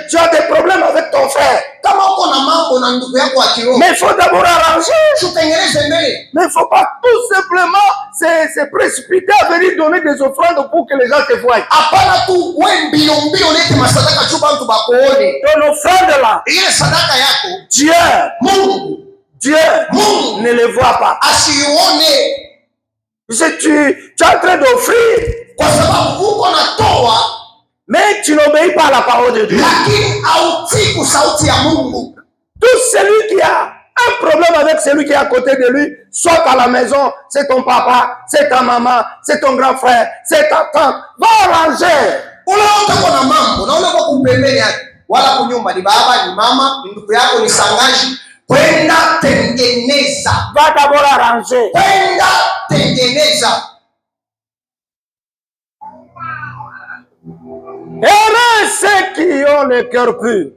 tu as des problèmes avec ton frère,
kama uko na mambo na ndugu yako wa kiroho,
mais il faut d'abord arranger.
tutengeneze mbele.
Mais il ne faut pas tout simplement se précipiter à venir donner des offrandes pour que les gens te voient.
Hapana tu we mbio mbio lete masadaka tu bantu bakuone.
Ton offrande là,
Ile sadaka yako
Dieu
Mungu
ne les voit pas.
asione,
Tu es en train d'offrir,
kwa sababu uko natoa
mais tu n'obéis pas à la parole de Dieu.
lakini hautii ku sauti ya Mungu.
Tout celui qui a un problème avec celui qui est à côté de lui, soit à la maison, c'est ton papa, c'est ta maman, c'est ton grand frère, c'est ta tante, va arranger.
Ule wote kuna mambo na ule kwa kumpembeni yake, wala kunyumba ni baba ni mama ni ndugu yako ni sangaji, kwenda tengeneza,
Va d'abord arranger.
kwenda tengeneza.
Heureux ceux qui ont le cœur pur,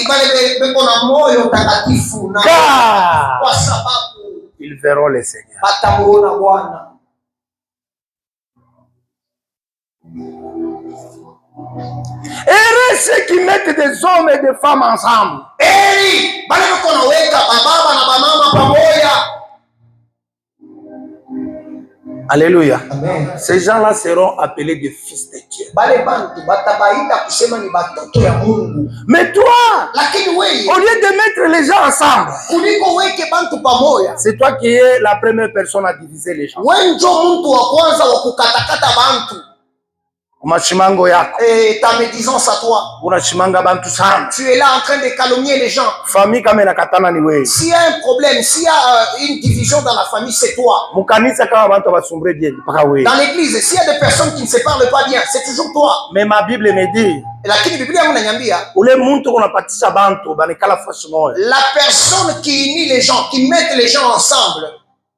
Bale beko na moyo takatifu, na
car
kwa sababu
ils verront le Seigneur.
watamuona Bwana.
Heureux ceux qui mettent des hommes et des femmes ensemble.
Bale beko na weka bababa na bamama pamoja.
Alléluia.
Amen.
Ces gens-là seront appelés des fils de Dieu.
Bale bantu batabaita kusema ni batoto ya Mungu.
Mais toi,
Lakini wewe
au lieu de mettre les gens ensemble,
kuliko weke bantu pamoja,
c'est toi qui es la première personne à diviser les gens.
wewe ndio mtu wa kwanza wa kukatakata bantu.
Mashimango yako,
Ta médisance à toi.
unashimanga bantu sana.
Tu es là en train de calomnier les gens.
Famille kama inakatana ni wewe.
S'il y a un problème, s'il y a une division dans la famille, c'est toi.
Mukanisa kama bantu basumbre bien, mpaka wewe.
Dans l'église, s'il y a des personnes qui ne se parlent pas bien, c'est toujours toi.
Mais ma Bible me dit,
Lakini Biblia yangu inaniambia,
ule muntu kunapatisha bantu banikala fasi moja.
la personne qui unit les gens, qui met les gens ensemble,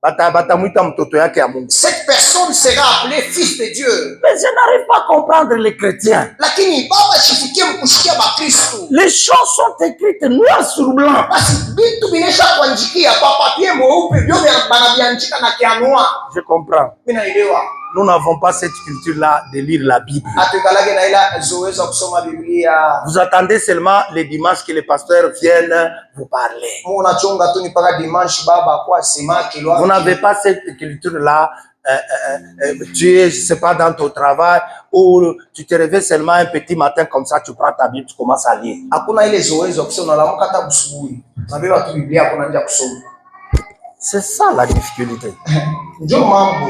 Batamwita mtoto yake ya Mungu.
cette personne sera appelée fils de Dieu.
Mais je n'arrive pas à comprendre les chrétiens.
Lakini baba shifikie mkushikia bakristo.
Les choses sont écrites noir sur blanc.
Basi vitu binesha kuanjikia kwa papie mweupe, vyote banavianjika na kianua.
Je comprends.
Mimi naelewa.
Nous n'avons pas cette culture-là de lire la Bible.
Atukalage na ila zoezi kusoma Biblia.
Vous attendez seulement les dimanches que les pasteurs viennent vous parler.
Unachonga tu ni paka dimanche baba kwa sema kilo.
Vous n'avez pas cette culture-là. Tu es, je sais pas, dans ton travail ou tu te réveilles seulement un petit matin comme ça, tu prends ta Bible, tu commences à lire.
Hakuna ile zoezi kusoma unalamuka hata busubuhi. Nabeba tu Biblia kuna nje kusoma.
C'est ça la difficulté.
Ndio mambo.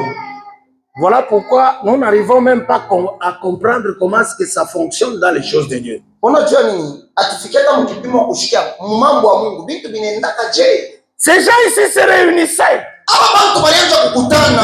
Voilà pourquoi nous n'arrivons même pas à comprendre comment est-ce que ça fonctionne dans les choses de Dieu.
Unajua nini? Atufikia kama kipimo kushikia mambo ya Mungu. Vitu vinaendaka je?
Ces gens ici se réunissaient.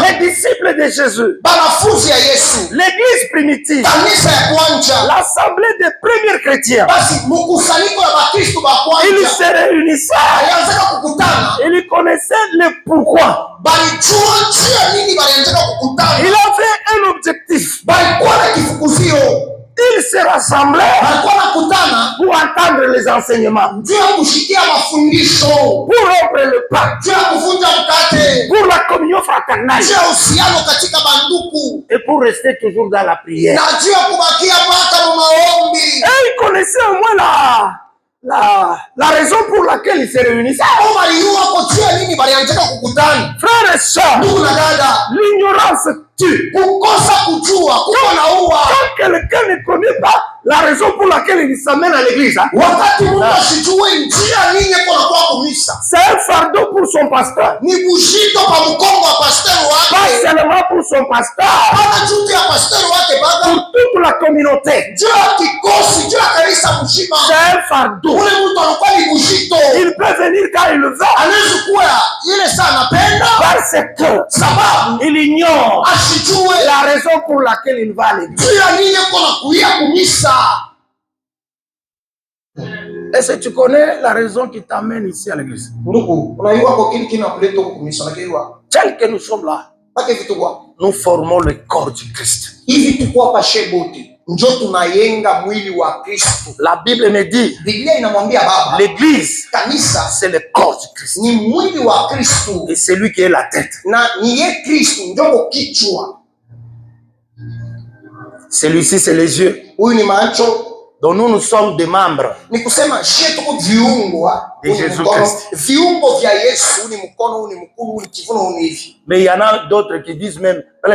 Les disciples de Jésus.
Banafunzi ya Yesu.
L'église primitive.
Kanisa ya kwanza.
L'assemblée des premiers chrétiens.
Basi mkusanyiko ya Bakristo ba kwanza.
Ils se réunissaient.
Alianza kukutana.
Ils connaissaient le pourquoi.
Balijua njia nini balianza kukutana.
Il avait un objectif.
Balikuwa na kifukuzio.
Ils se rassemblaient pour entendre les enseignements, pour rompre le pain, pour la communion fraternelle et pour rester toujours dans la prière. Et ils connaissaient au moins la raison pour laquelle ils se réunissaient. Frères et sœurs, l'ignorance tue. Quand quelqu'un ne connaît pas la raison pour laquelle il s'amène à l'église, hein,
wakati mtu asijue njia ninyi kwa kumisa,
c'est un fardeau pour son pasteur.
ni buzito pa mkongo wa pasteur
Pas
wake,
seulement pour son pasteur,
hata juu ya pasteur wake baba,
pour toute la communauté.
juu ya kikosi, juu ya kanisa mzima.
C'est un fardeau.
Ule mtu anakuwa ni buzito,
Il peut venir quand il veut,
anaweza kuwa ile saa anapenda,
parce que
sababu
il ignore
asijue
la raison pour laquelle il va à l'église.
juu ya ninyi kwa kuya kumisa.
Est-ce que tu connais la raison qui t'amène ici à l'église?
Ndugu, unaiwa kwa kile kinakuleta huko kumisa, unaiwa
Tel que nous sommes là,
pake vitu kwa
nous formons le corps du Christ.
hivi tukua pashe bote njo tunayenga mwili wa Kristo.
La Bible me dit,
Biblia inamwambia baba,
l'église,
kanisa
c'est le corps du Christ.
ni mwili wa Kristo
Et c'est lui qui est la tête.
na ni ye Kristo ndio kichwa.
Celui-ci, c'est les yeux.
Huyu ni macho.
Donc nous, nous sommes des membres.
Ni kusema shie tuko viungo
De Jésus Christ.
viungo vya Yesu. Ni mkono, ni mkuu, ni kivuno, ni hivi.
Mais il y en a d'autres qui disent même,
Il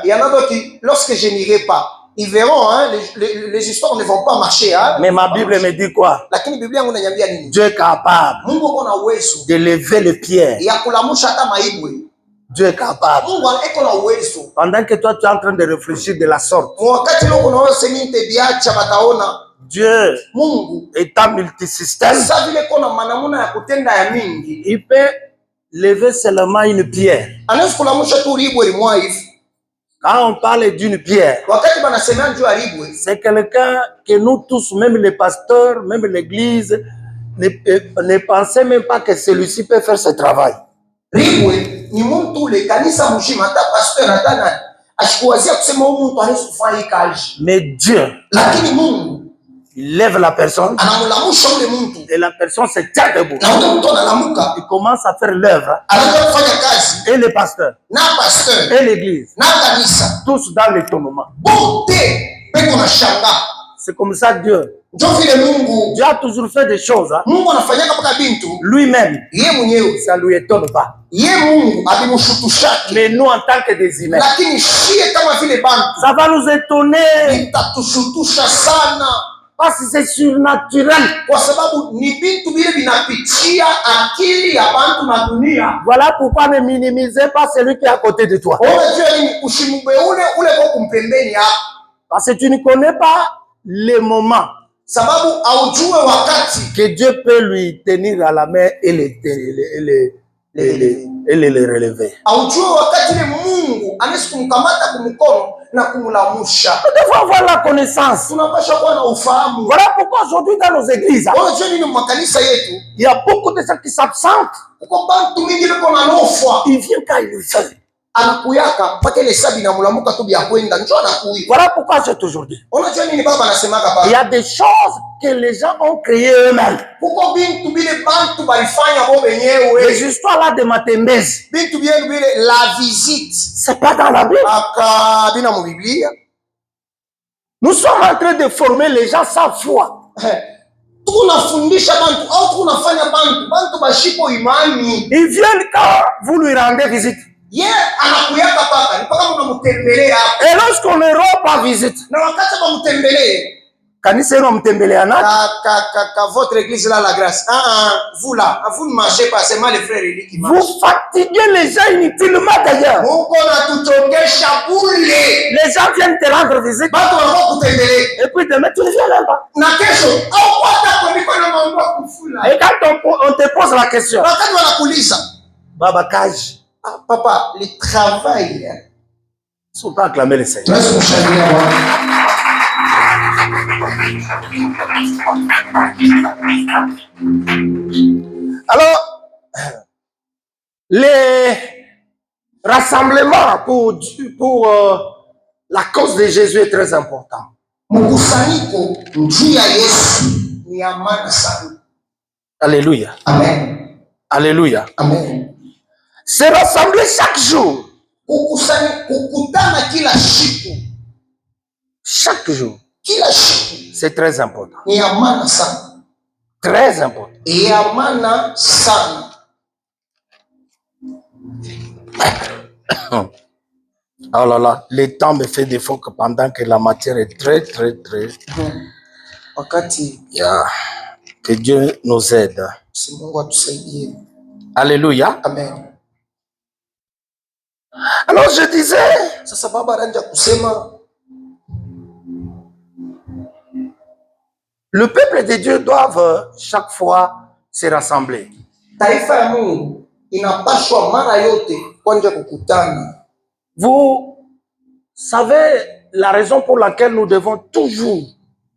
y en a d'autres qui, lorsque je n'irai pas, ils verront, hein, les histoires ne vont pas marcher. Hein,
mais ma Bible me dit quoi?
lakini Biblia yangu inaniambia nini?
Dieu est capable
Mungu ako na uwezo
de lever les pierres.
ya kulamusha hata maibwe.
Dieu est capable.
Mungu eko na uwezo.
Pendant que toi tu es en train de réfléchir de la sorte,
Wakati leo kuna semi ntebiacha bataona
Dieu
Mungu
étant multisystème,
sasa vile kuna manamuna ya kutenda ya mingi,
il peut lever seulement une pierre.
anaweza kulamusha tu ribwe limwa hivi.
Quand on parle d'une pierre,
Wakati banasema njoo ya ribwe,
c'est quelqu'un que nous tous, même les pasteurs, même l'église, ne pensez même pas que celui-ci peut faire ce travail.
ribwe ni mtu ule kanisa mshima, hata pastor hata nani ashikuwazia kusema huyu mtu anaweza kufanya hii kazi,
Mais Dieu,
lakini Mungu
il lève la personne
anamlamusha ule mtu
et la personne se tient debout.
na ule mtu analamuka,
Il commence à faire l'œuvre.
anaanza kufanya kazi
Et les pasteurs,
na pastor
et l'église,
na kanisa
tous dans l'étonnement.
bote peko na shanga.
C'est comme ça Dieu.
Ndio vile Mungu
Dieu a toujours fait des choses. Hein.
Mungu anafanyaka mpaka bintu
Lui-même,
ye mwenyewe,
ça ne lui étonne pas.
ye Mungu alimshutushaki,
Mais nous, en tant que des humains,
lakini shie kama vile bantu
ça va nous étonner
itatushutusha sana,
parce que c'est surnaturel.
kwa sababu ni bintu vile vinapitia akili ya bantu na dunia.
Voilà pourquoi ne minimisez pas celui qui est à côté de toi.
Unajua nini? Usimube ule kwa kumpembeni hapo,
Parce que tu ne connais pas les moments
sababu aujue wakati
que Dieu peut lui tenir à la main et les relever.
aujue wakati ile Mungu anaweza kumkamata kumkono na kumlamusha.
Nous devons avoir la connaissance.
Tunapaswa kuwa na ufahamu.
Voilà pourquoi aujourd'hui dans nos églises,
Unajua nini? Makanisa yetu
il y a beaucoup de gens qui s'absentent.
uko bantu mingi liko na nofwa,
Ils viennent quand ils veulent.
anakuyaka mpaka ile sabi na mulamuka tu bya kwenda njoo anakuya.
Voilà pourquoi j'ai toujours dit.
Unajua nini baba anasemaka
Il y
pale?
a des choses que les gens ont créées eux-mêmes.
Kuko bintu bile bantu balifanya bo
Les
wenyewe.
histoires là de Matembezi,
Bintu byenu bile la visite
c'est pas dans la Bible.
aka bina mu Biblia.
Nous sommes en train de former les gens sans foi.
Tunafundisha bantu au tunafanya bantu bashipo imani.
Ils viennent quand vous lui rendez visite.
Ye anakuyaka paka mpaka mnamtembelea hapo.
Et lorsqu'on ne rend pas visite,
Na wakati bamtembelee
kanisa hilo mtembelea nani?
votre église là la grâce. Vous là, vous ne marchez pas, c'est mal les frères Eli qui marchent.
Vous fatiguez les gens inutilement d'ailleurs.
Mungu anatuchongesha bure.
Les gens viennent te rendre visite.
Batu wanakuwa kutembelea.
Et puis demain, tu ne viens même pas.
Na kesho au kwata kwa mikono mambo kufula.
Et quand on te pose la question,
Wakati wanakuuliza,
Baba Kaji,
papa, le travail.
ils ne sont pas acclamés les Seigneurs.
Tunaweza kumshangilia Bwana.
Alors, les rassemblements pour la cause de Jésus est très important.
Mkusanyiko juu ya Yesu ni ya maana sana.
Alléluia.
Amen.
Alléluia.
Amen.
Se rassembler chaque jour.
Kukutana kila siku.
Chaque jour.
Kila siku.
C'est très important.
Ni ya maana sana.
Très important.
Ya maana sana.
Oh là là, le temps me fait défaut que pendant que la matière est très.
Wakati
Yeah. Que Dieu nous aide.
si Mungu atusaidie.
Alléluia.
Amen.
Alors je disais,
Sasa baba anaanza kusema
le peuple de Dieu doit chaque fois se rassembler.
taifa ya Mungu inapaswa mara yote kwanja kukutana.
Vous savez la raison pour laquelle nous devons toujours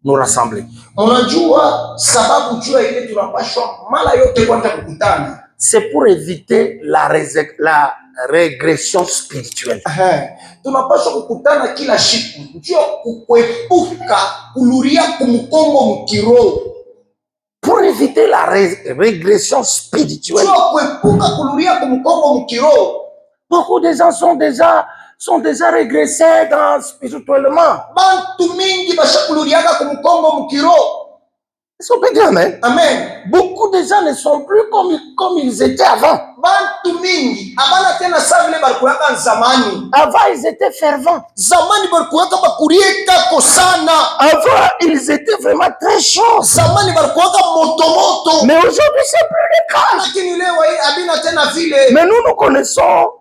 nous rassembler.
Unajua sababu juu ya ile tunapaswa mara yote kwanja kukutana.
C'est pour éviter la régression spirituelle.
Tunapaswa kukutana kila siku njoo kuepuka kuluria kumkongo mkiroho.
Pour éviter la régression spirituelle.
Njoo kuepuka kuluria kumkongo mkiroho.
Beaucoup de gens sont déjà régressés spirituellement.
Bantu mingi bashakuluriaga kumkongo mkiroho.
Est-ce qu'on peut dire amen?
Amen.
Beaucoup de gens ne sont plus comme ils étaient avant.
Bantu mingi abana tena sawa vile balikuwaka zamani.
Avant ils étaient fervents.
Zamani balikuwaka bakurieka kosana.
Avant ils étaient vraiment très chauds.
Zamani balikuwaka moto.
Mais aujourd'hui c'est plus le cas.
Lakini leo hii abina tena vile.
Mais nous connaissons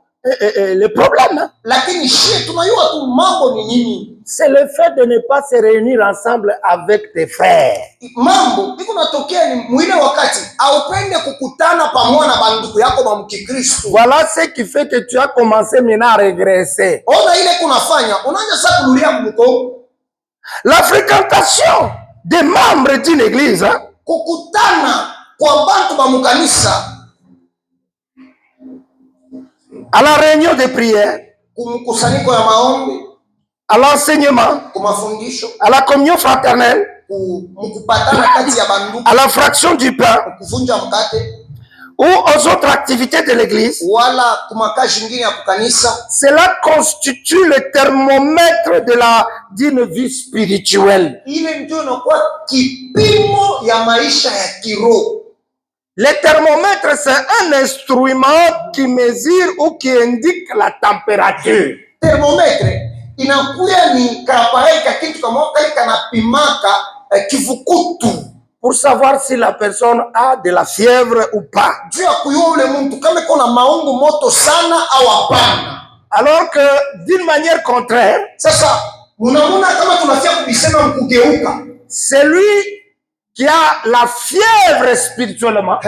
les problèmes.
Lakini shie tunayua tu mambo ni nini.
C'est le fait de ne pas se réunir ensemble avec tes frères.
Mambo iko natokea ni mwile wakati aupende kukutana pamoja na banduku yako ba mkikristo.
Voilà ce qui fait que tu as commencé maintenant à régresser.
Ona ile kunafanya unaanza sasa kuluria mkongo.
La fréquentation des membres d'une église, hein?
Kukutana kwa bantu ba mkanisa.
À la réunion de prière,
kumkusanyiko ya maombi,
à l'enseignement,
kumafundisho,
à la communion fraternelle,
mkupatana kati ya banduku,
à la fraction du pain,
kuvunja mkate,
ou aux autres activités de l'église.
wala kumakazi nyingine ya kukanisa.
Cela constitue le thermomètre d'une vie spirituelle.
Ile ndio inakuwa kipimo ya maisha ya kiroho.
Le thermomètre, c'est un instrument qui mesure ou qui indique la température.
Thermomètre inakuya ni kaappareil ka kitu kama kale kanapimaka kivukutu,
pour savoir si la personne a de la fièvre ou pas.
Juu ya kuyua ule mtu kama kuna maungu moto sana au hapana.
Alors que d'une manière contraire,
sasa unamuna kama tunafia kubisema mkugeuka,
celui qui a la fièvre spirituellement,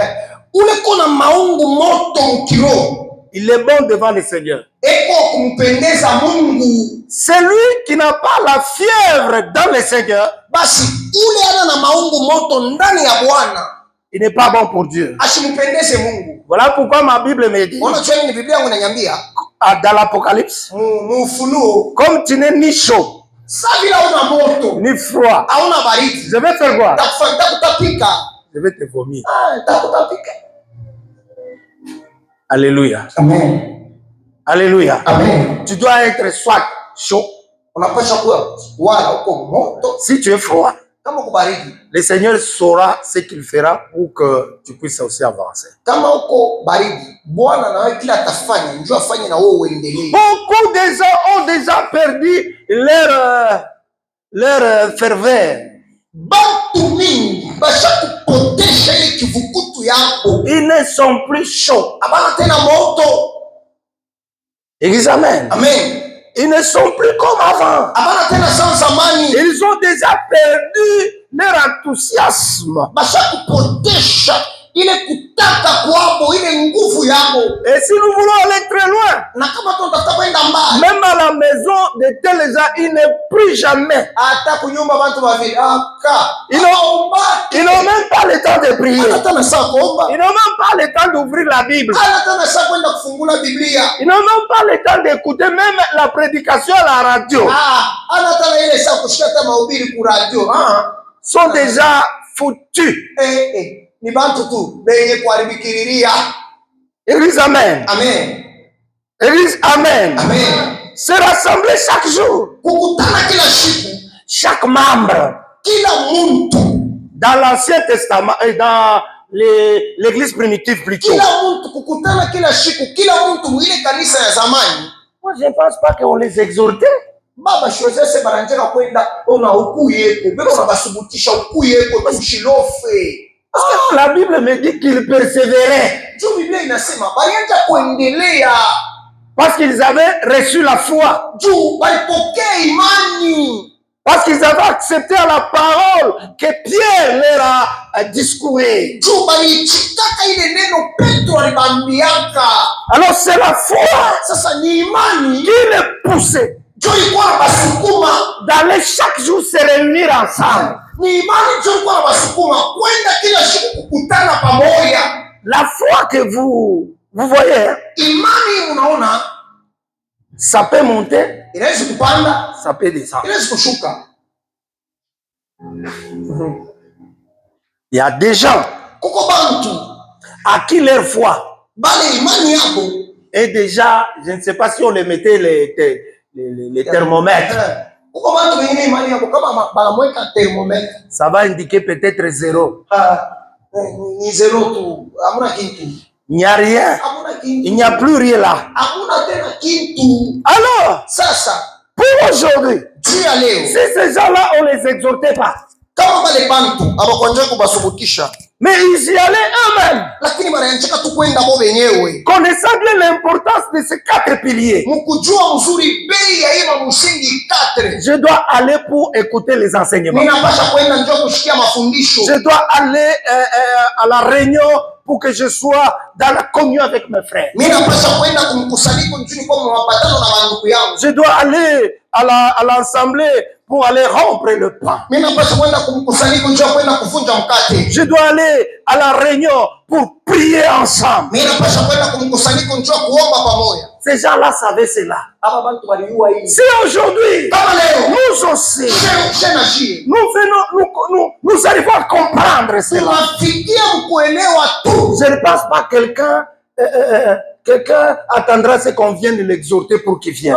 ule kuna maungu moto mkiroho,
il est bon devant le Seigneur.
Eko kumpendeza Mungu.
Celui qui n'a pas la fièvre dans le Seigneur,
basi ule ana na maungu moto ndani ya Bwana,
il n'est pas bon pour Dieu.
Asimpendeze Mungu.
Voilà pourquoi ma Bible me dit,
ni Biblia yangu inaniambia
dans l'Apocalypse,
Ufunuo,
comme tu n'es ni chaud,
ni
froid, je vais faire quoi? Je vais te vomir. Alléluia.
Amen.
Alléluia.
Amen.
Tu dois être soit chaud. Si tu es froid, le Seigneur saura ce qu'il fera pour que tu puisses aussi avancer. Beaucoup de gens ont déjà perdu leur ferveur. Ils ne sont plus chauds. Église, amen.
Amen.
Ils ne sont plus comme avant. Ils ont déjà perdu leur enthousiasme. Et si nous voulons aller très loin, même à la maison de tels gens, ils ne prient jamais. Ils n'ont même pas le temps de prier. Ils n'ont même pas le temps d'ouvrir la Bible. Ils n'ont même pas le temps d'écouter même la prédication à la radio. Ils sont déjà foutus. Église, amen.
Amen.
Église, amen.
Amen.
Se rassembler chaque jour. Chaque membre. Dans l'Ancien Testament et dans l'Église primitive plutôt. Moi, je ne pense pas qu'on les exhortait.
Baba shozese baranjeka kwenda ona ukuyeko. Beba unabasubutisha ukuyeko tushilofe.
Parce que la Bible me dit qu'ils persévéraient.
Juu Biblia inasema balianza kuendelea.
Parce qu'ils avaient reçu la foi.
Juu walipokea imani.
Parce qu'ils avaient accepté la parole que Pierre leur a discourue.
Juu balichitaka ile neno Petro alibambiaka.
Alors c'est la foi.
Sasa ni imani
qui les poussait
juu ilikuwa na basukuma
d'aller chaque jour se réunir ensemble.
Ni imani juu ilikuwa na basukuma kwenda kila siku kukutana pamoja.
La foi que vous voyez,
imani unaona,
ça peut monter,
inaweza kupanda,
ça peut descendre.
inaweza kushuka.
Il y a des gens
kuko bantu
à qui leur foi
bale imani yako
et déjà, je ne sais pas si on les mettait les thermomètres.
kuko bantu wengine imani yako kama banamweka thermomètre,
ça va indiquer peut-être 0.
Ni 0 tu, hamuna kitu.
Il n'y a rien. Il n'y a plus rien là.
Hamuna tena kitu.
Alors,
sasa
pour aujourd'hui,
juu ya leo,
si ces gens-là, on les exhortait pas.
Kama bale bantu abakwanja kubasubutisha,
mais ils y allaient eux-mêmes,
lakini banaanza tu kwenda bo wenyewe,
connaissant bien l'importance de ces 4 piliers.
mkujua mzuri bei ya hiyo msingi 4.
Je dois aller pour écouter les enseignements.
Ninapasha kwenda njoo kushikia mafundisho.
Je dois aller à la réunion pour que je sois dans la communion avec mes frères.
Ninapasha kwenda kumkusanyiko nchini kwa mapatano na bandugu yangu.
Je dois aller à l'assemblée pour aller rompre le pain. Je dois aller à la réunion pour prier ensemble. Ces gens-là savaient cela. Si aujourd'hui, nous aussi, nous arrivons à comprendre cela. Je ne pense pas que quelqu'un attendra ce qu'on vienne l'exhorter pour qu'il vienne.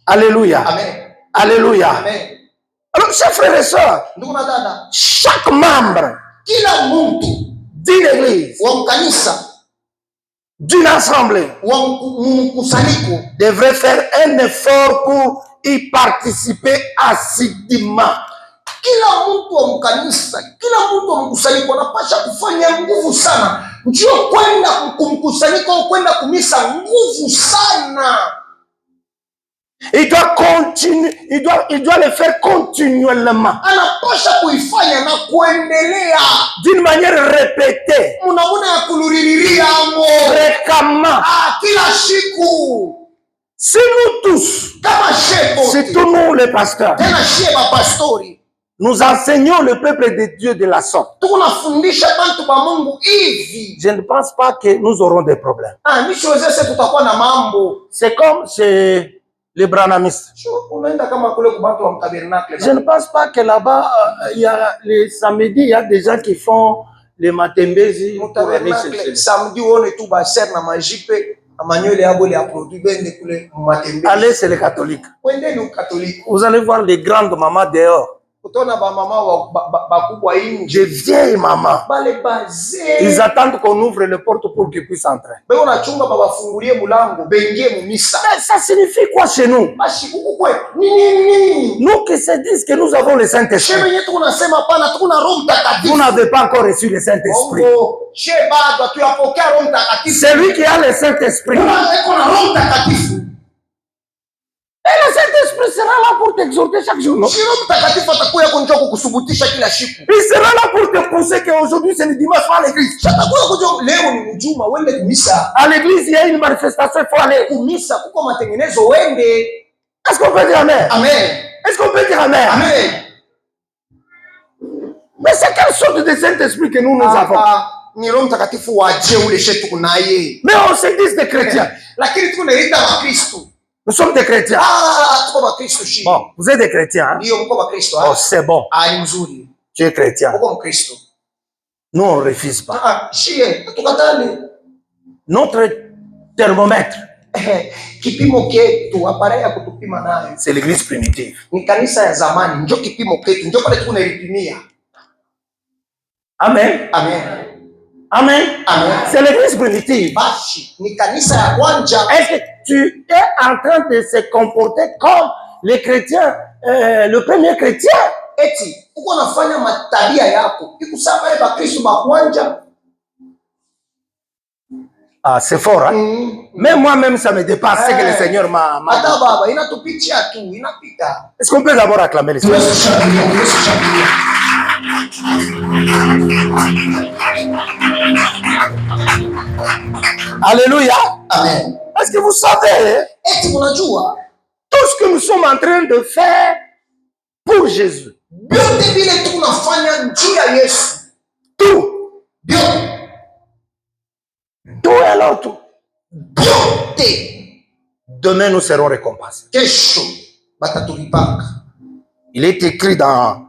Alléluia.
Amen.
Alléluia.
Amen.
Alors, chers frères et sœurs, chaque membre d'une église, d'une assemblée, devrait faire un effort pour y participer assidûment.
Kila mtu wa mkanisa, kila mtu wa mkusanyiko anapasha kufanya nguvu sana. Ndio kwenda kumkusanyiko, kwenda kumisa, nguvu sana.
Il doit continuer, il doit le faire continuellement.
Anapasha kuifanya na kuendelea
d'une manière répétée.
Munamuna ya kuluriria amo.
Fréquemment.
Kila siku.
Si nous tous,
kama shepo,
surtout nous les pasteurs,
tena sheba pastori,
nous enseignons le peuple de Dieu de la sorte, je ne pense pas que nous aurons des problèmes. C'est comme chez les branamistes. Je ne pense pas que là-bas, il y a les samedis, il y a des gens qui font les matembezi.
Samedi, on est tout basser na majipe.
Allez, c'est les catholiques. Vous allez voir les grandes mamans dehors. Des vieilles mamans. Ils attendent qu'on ouvre les portes pour qu'ils puissent entrer. Mais ça signifie quoi chez nous? Nous qui se disent que nous avons le Saint-Esprit. Vous n'avez pas encore reçu le Saint-Esprit. C'est lui qui a le Saint-Esprit. Et le Saint-Esprit sera là pour t'exhorter chaque jour. Non? Il sera là pour te pousser qu'aujourd'hui c'est le dimanche, pas à l'église. À l'église, il y a une manifestation, il faut aller. Est-ce qu'on peut dire amen? Amen. Est-ce qu'on peut dire amen? Amen. Mais c'est quelle sorte de Saint-Esprit que nous avons? Mais on se dit des chrétiens. Nous sommes des chrétiens. Bon, vous êtes des chrétiens. Hein? Oh, c'est bon. Tu es chrétien. Nous, on ne refuse pas. Notre thermomètre, c'est l'église primitive. Amen.
Amen.
Amen.
Amen.
C'est l'église primitive.
Basi ni kanisa ya kwanza.
Est-ce que tu es en train de se comporter comme les chrétiens, le premier chrétien?
Eti uko nafanya matabia yako ikusaba ile bakristo ba kwanza.
Ah, c'est fort, hein? Même moi-même, ça me dépasse ce que le Seigneur m'a dit.
Ata baba inatupitia tu, inapita.
Est-ce qu'on peut d'abord acclamer le Seigneur? Alléluia.
Amen.
Est-ce que vous savez
Eti unajua
tout ce que nous sommes en train de faire pour Jésus?
byote bile tunafanya juu ya Yesu.
Tout.
Byote.
Tout et alors tout.
Byote.
Demain, nous serons récompensés.
Kesho batatulipaka.
Il est écrit dans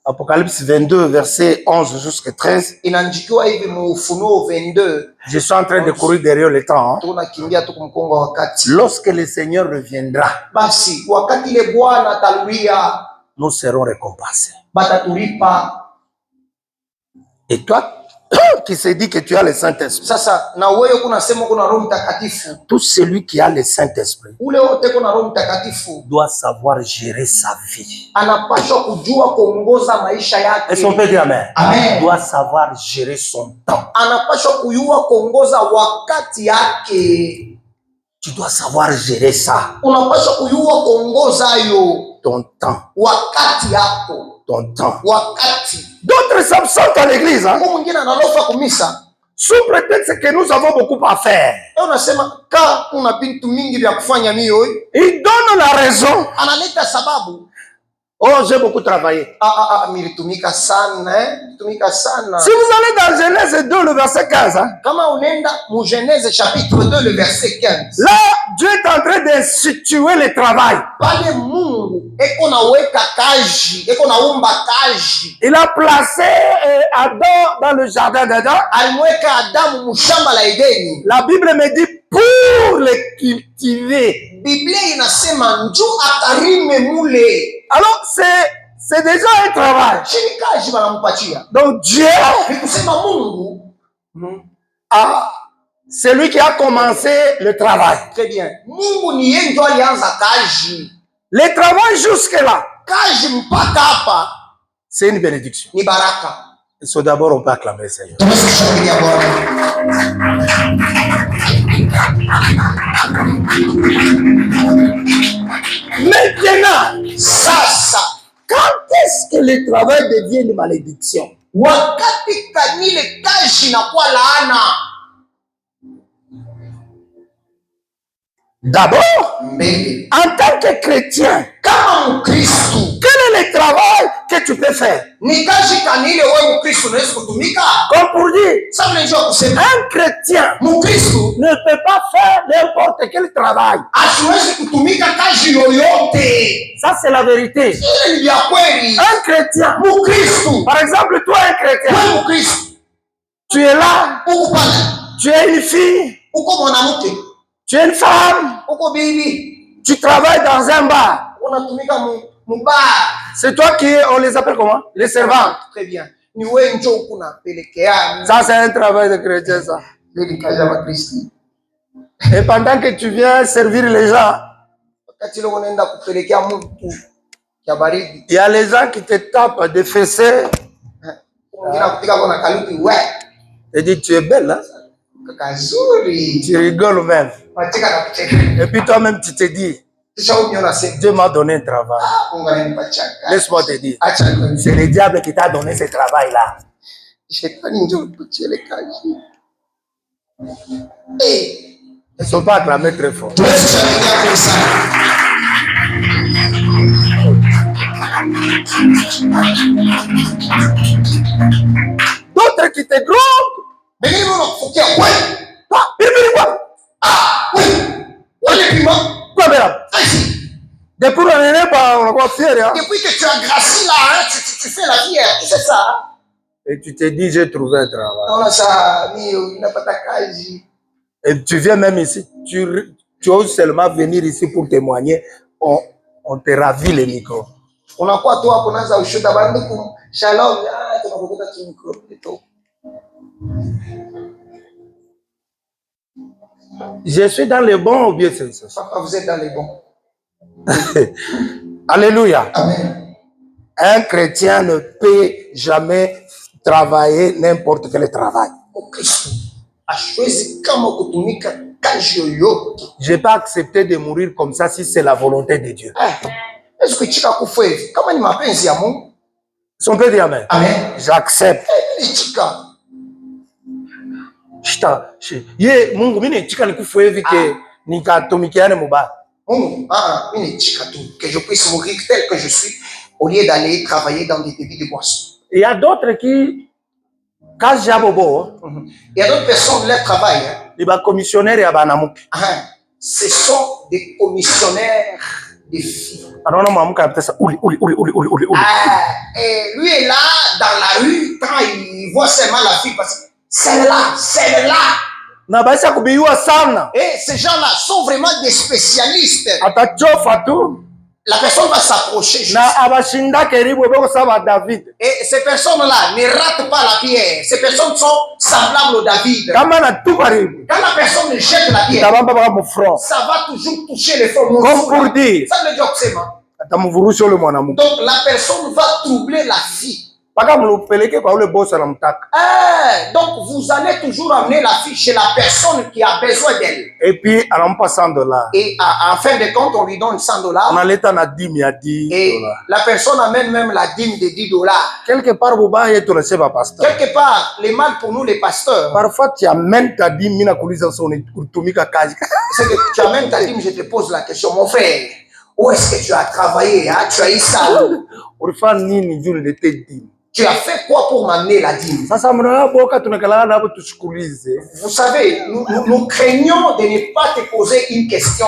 Apocalypse 22, verset 11 jusqu'à 13.
Inaandikiwa hivi mu Ufunuo 22.
Je suis en train de courir derrière le temps.
Tunakimbia tu kumkonga wakati.
Lorsque le Seigneur reviendra,
Basi wakati ile Bwana atarudia,
nous serons récompensés.
batatulipa.
Et toi, qui se dit que tu as le Saint-Esprit,
Sasa na wewe kuna sema kuna Roho Mtakatifu.
tout celui qui a le Saint-Esprit
Ule wote kuna Roho Mtakatifu
doit savoir gérer sa vie.
anapaswa kujua kuongoza maisha yake.
Est-ce qu'on peut dire Amen?
Amen.
Doit savoir gérer son temps.
Anapaswa kujua kuongoza wakati yake.
Tu dois savoir gérer ça.
Unapaswa kujua kuongoza yo
Ton temps.
wakati yako.
Ton temps.
Wakati.
D'autres s'absentent à l'église, hein?
Mungu mwingine analofa kumisa.
Sous prétexte que nous avons beaucoup à faire.
Unasema ka una bintu mingi vya kufanya mio.
Il donne la raison.
Analeta sababu.
Oh, j'ai beaucoup travaillé.
Nilitumika sana, tumika sana.
Si vous allez dans Genèse 2, le verset 15, hein?
Kama unaenda mu Genèse chapitre 2 le verset 15.
Là, Dieu est en train d'instituer le travail.
Pale Mungu eko naweka kazi, eko naumba kazi.
Il a placé Adam dans le jardin d'Adam.
Alimweka Adamu mushamba la Edeni.
La Bible me dit pour le cultiver.
Biblia inasema njo akarime mule.
Alors, c'est déjà un travail.
Chini kazi wanampatia.
Donc, Dieu,
Ni kusema Mungu,
c'est lui qui a commencé le travail.
très bien. Mungu ni yeye ndio alianza kazi.
Le travail jusque-là,
Kazi mpaka hapa
c'est une bénédiction.
ni baraka.
So d'abord, on peut acclamer le Seigneur.
Tumeshangilia Bwana.
Maintenant,
Sasa
quand est-ce que le travail devient une malédiction?
wakati kanile kazi na kwa laana.
D'abord,
Mbele
en tant que chrétien,
kama Mkristo,
quel est le travail que tu peux faire?
ni kazi kanile wewe Mkristo unaweza kutumika.
Comme pour dire,
Sasa unajua kusema
un chrétien
Mkristo
ne peut pas faire n'importe quel travail.
asiwezi kutumika kazi yoyote.
Ça, c'est la vérité.
Ile ni vya kweli.
Un chrétien,
Mkristo,
par exemple, toi, un chrétien,
wewe Mkristo,
tu es là,
uko pale,
tu es une fille,
uko mwanamke,
tu es une femme,
uko bibi,
tu travailles dans un bar.
unatumika mubaya.
C'est toi qui, on les appelle comment? Les servants.
Très bien. Ni wewe njoo huku napelekea.
Ça, c'est un travail de chrétien, ça.
Ile kazi ya Wakristo.
Et pendant que tu viens servir les gens,
Wakati leo unaenda kupelekea mtu ya baridi.
il y a les gens qui te tapent des fessées.
Mwingine akupika kwa kaluti we.
Et dit, tu es belle, hein?
Kaka zuri.
Tu rigoles même.
Wacheka na kucheka.
Et puis toi-même, tu te dis,
Kisha uniona sema.
Dieu m'a donné un travail.
Unganipa chaka.
Laisse-moi te dire,
Acha kwa.
c'est le diable qui t'a donné ce travail-là.
Shetani njoo kuchele kazi.
Ils ne sont pas acclamés très fort.
Tumeshangilia kwa sana.
D'autres qui te grondent.
Bengine wanakufukia wewe.
Et puis quoi?
Wewe. Wewe pima.
Quoi, madame? Depuis qu'on est pas, on va faire, hein?
Depuis que tu as graci là, hein, tu fais la vie, c'est ça.
Et tu te dis, j'ai trouvé un travail.
Naona saa mimi napata kazi.
Et tu viens même ici, tu oses seulement venir ici pour témoigner, on te ravit le micro.
Unakuwa tu hapo unaanza ushuhuda banduku. Shalom, tunakukuta tu micro.
Je suis dans le bon ou bien c'est ça?
Papa, vous êtes dans les bons.
Alléluia.
Amen.
Un chrétien ne peut jamais travailler n'importe quel travail.
Kristo ashwezi kama kutumika kazi yoyote.
Je peux accepter de mourir comme ça si c'est la volonté de Dieu.
Est-ce que chika kufa hivi kama ni mapenzi ya Mungu?
Si on peut dire amen.
Amen.
J'accepte.
Chika.
Ye Mungu mimi chika nikufa hivi ke nikatumikiane mubaya.
Mungu, mimi chika tu que je puisse mourir tel que je suis au lieu d'aller travailler dans des débits de boissons.
Il y a d'autres qui quand j'abobo,
il y a d'autres personnes leur travail.
Les commissionnaires ya banamuke.
Ce sont des commissionnaires des filles.
Alors mamuka peut ça uli.
Et lui est là dans la rue quand il voit seulement la fille parce que celle-là.
Na baisha kubiwa sana.
Et ces gens-là sont vraiment des spécialistes.
Atachofa tu.
La personne va s'approcher.
Na abashinda keribu beko saba David.
Et ces personnes-là ne ratent pas la pierre. Ces personnes sont semblables au David.
Kama na tu karibu.
Quand la personne jette la pierre, ça va toujours toucher le front.
Comme pour dire.
Ça veut dire que c'est moi.
Donc
la personne va troubler la fille. Donc vous allez toujours amener la fille chez la personne qui a besoin d'elle.
Et puis elle en passe $100.
Et en fin de compte, on lui donne $100.
On a l'état na dîme à $10.
Et la personne amène même la dîme de $10.
Quelque part,
quelque part, les mal pour nous les pasteurs.
Parfois tu amènes ta dîme, mina kuliza son utumika kazi.
C'est que tu amènes ta dîme, je te pose la question, mon frère. Où est-ce que tu as travaillé, hein? Tu as eu ça? Tu as fait quoi pour m'amener la dîme? Vous savez, nous craignons de ne pas te poser une question.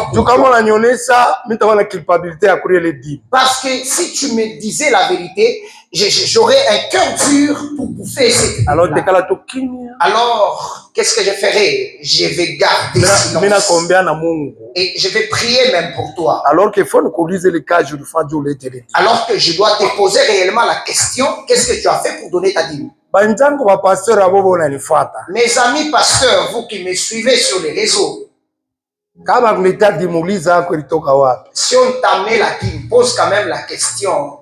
Parce que si tu me disais la vérité, j'aurais un cœur dur pour bouffer cette dîme. Alors, qu'est-ce que je ferai? Je vais garder silence. Et je vais prier même pour toi. Alors que je dois te poser réellement la question, qu'est-ce que tu as fait pour donner ta dîme? Mes amis pasteurs, vous qui me suivez sur les réseaux, si on t'a amené la dîme, pose quand même la question,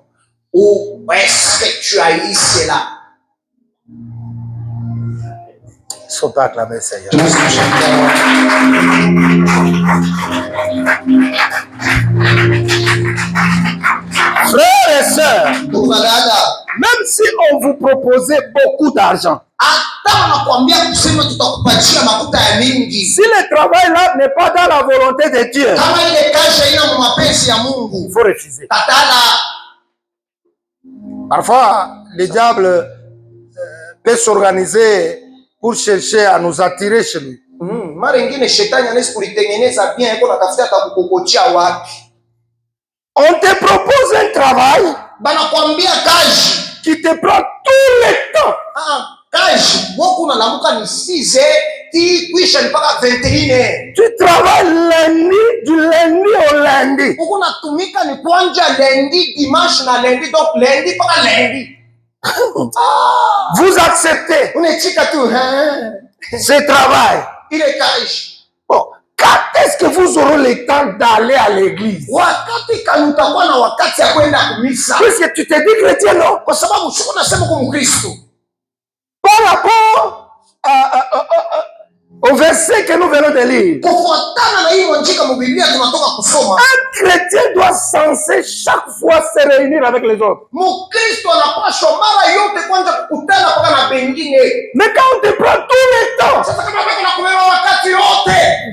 où est-ce que tu as eu cela?
Sont acclamés, Seigneur. Frères et sœurs, même si on vous proposait beaucoup d'argent, si le travail là n'est pas dans la volonté de Dieu, il faut refuser. Parfois, le diable peut s'organiser pour chercher à nous attirer chez lui. On te propose un travail qui te prend tout le temps. Tu travailles lundi, du lundi au lundi. Vous acceptez ce travail.
Il est cash.
Bon, quand est-ce que vous aurez le temps d'aller à l'église? Puisque tu te dis chrétien, non? Par rapport au verset que nous venons de lire, un chrétien doit censé chaque fois se réunir avec les autres. Mais quand on te prend tout le temps,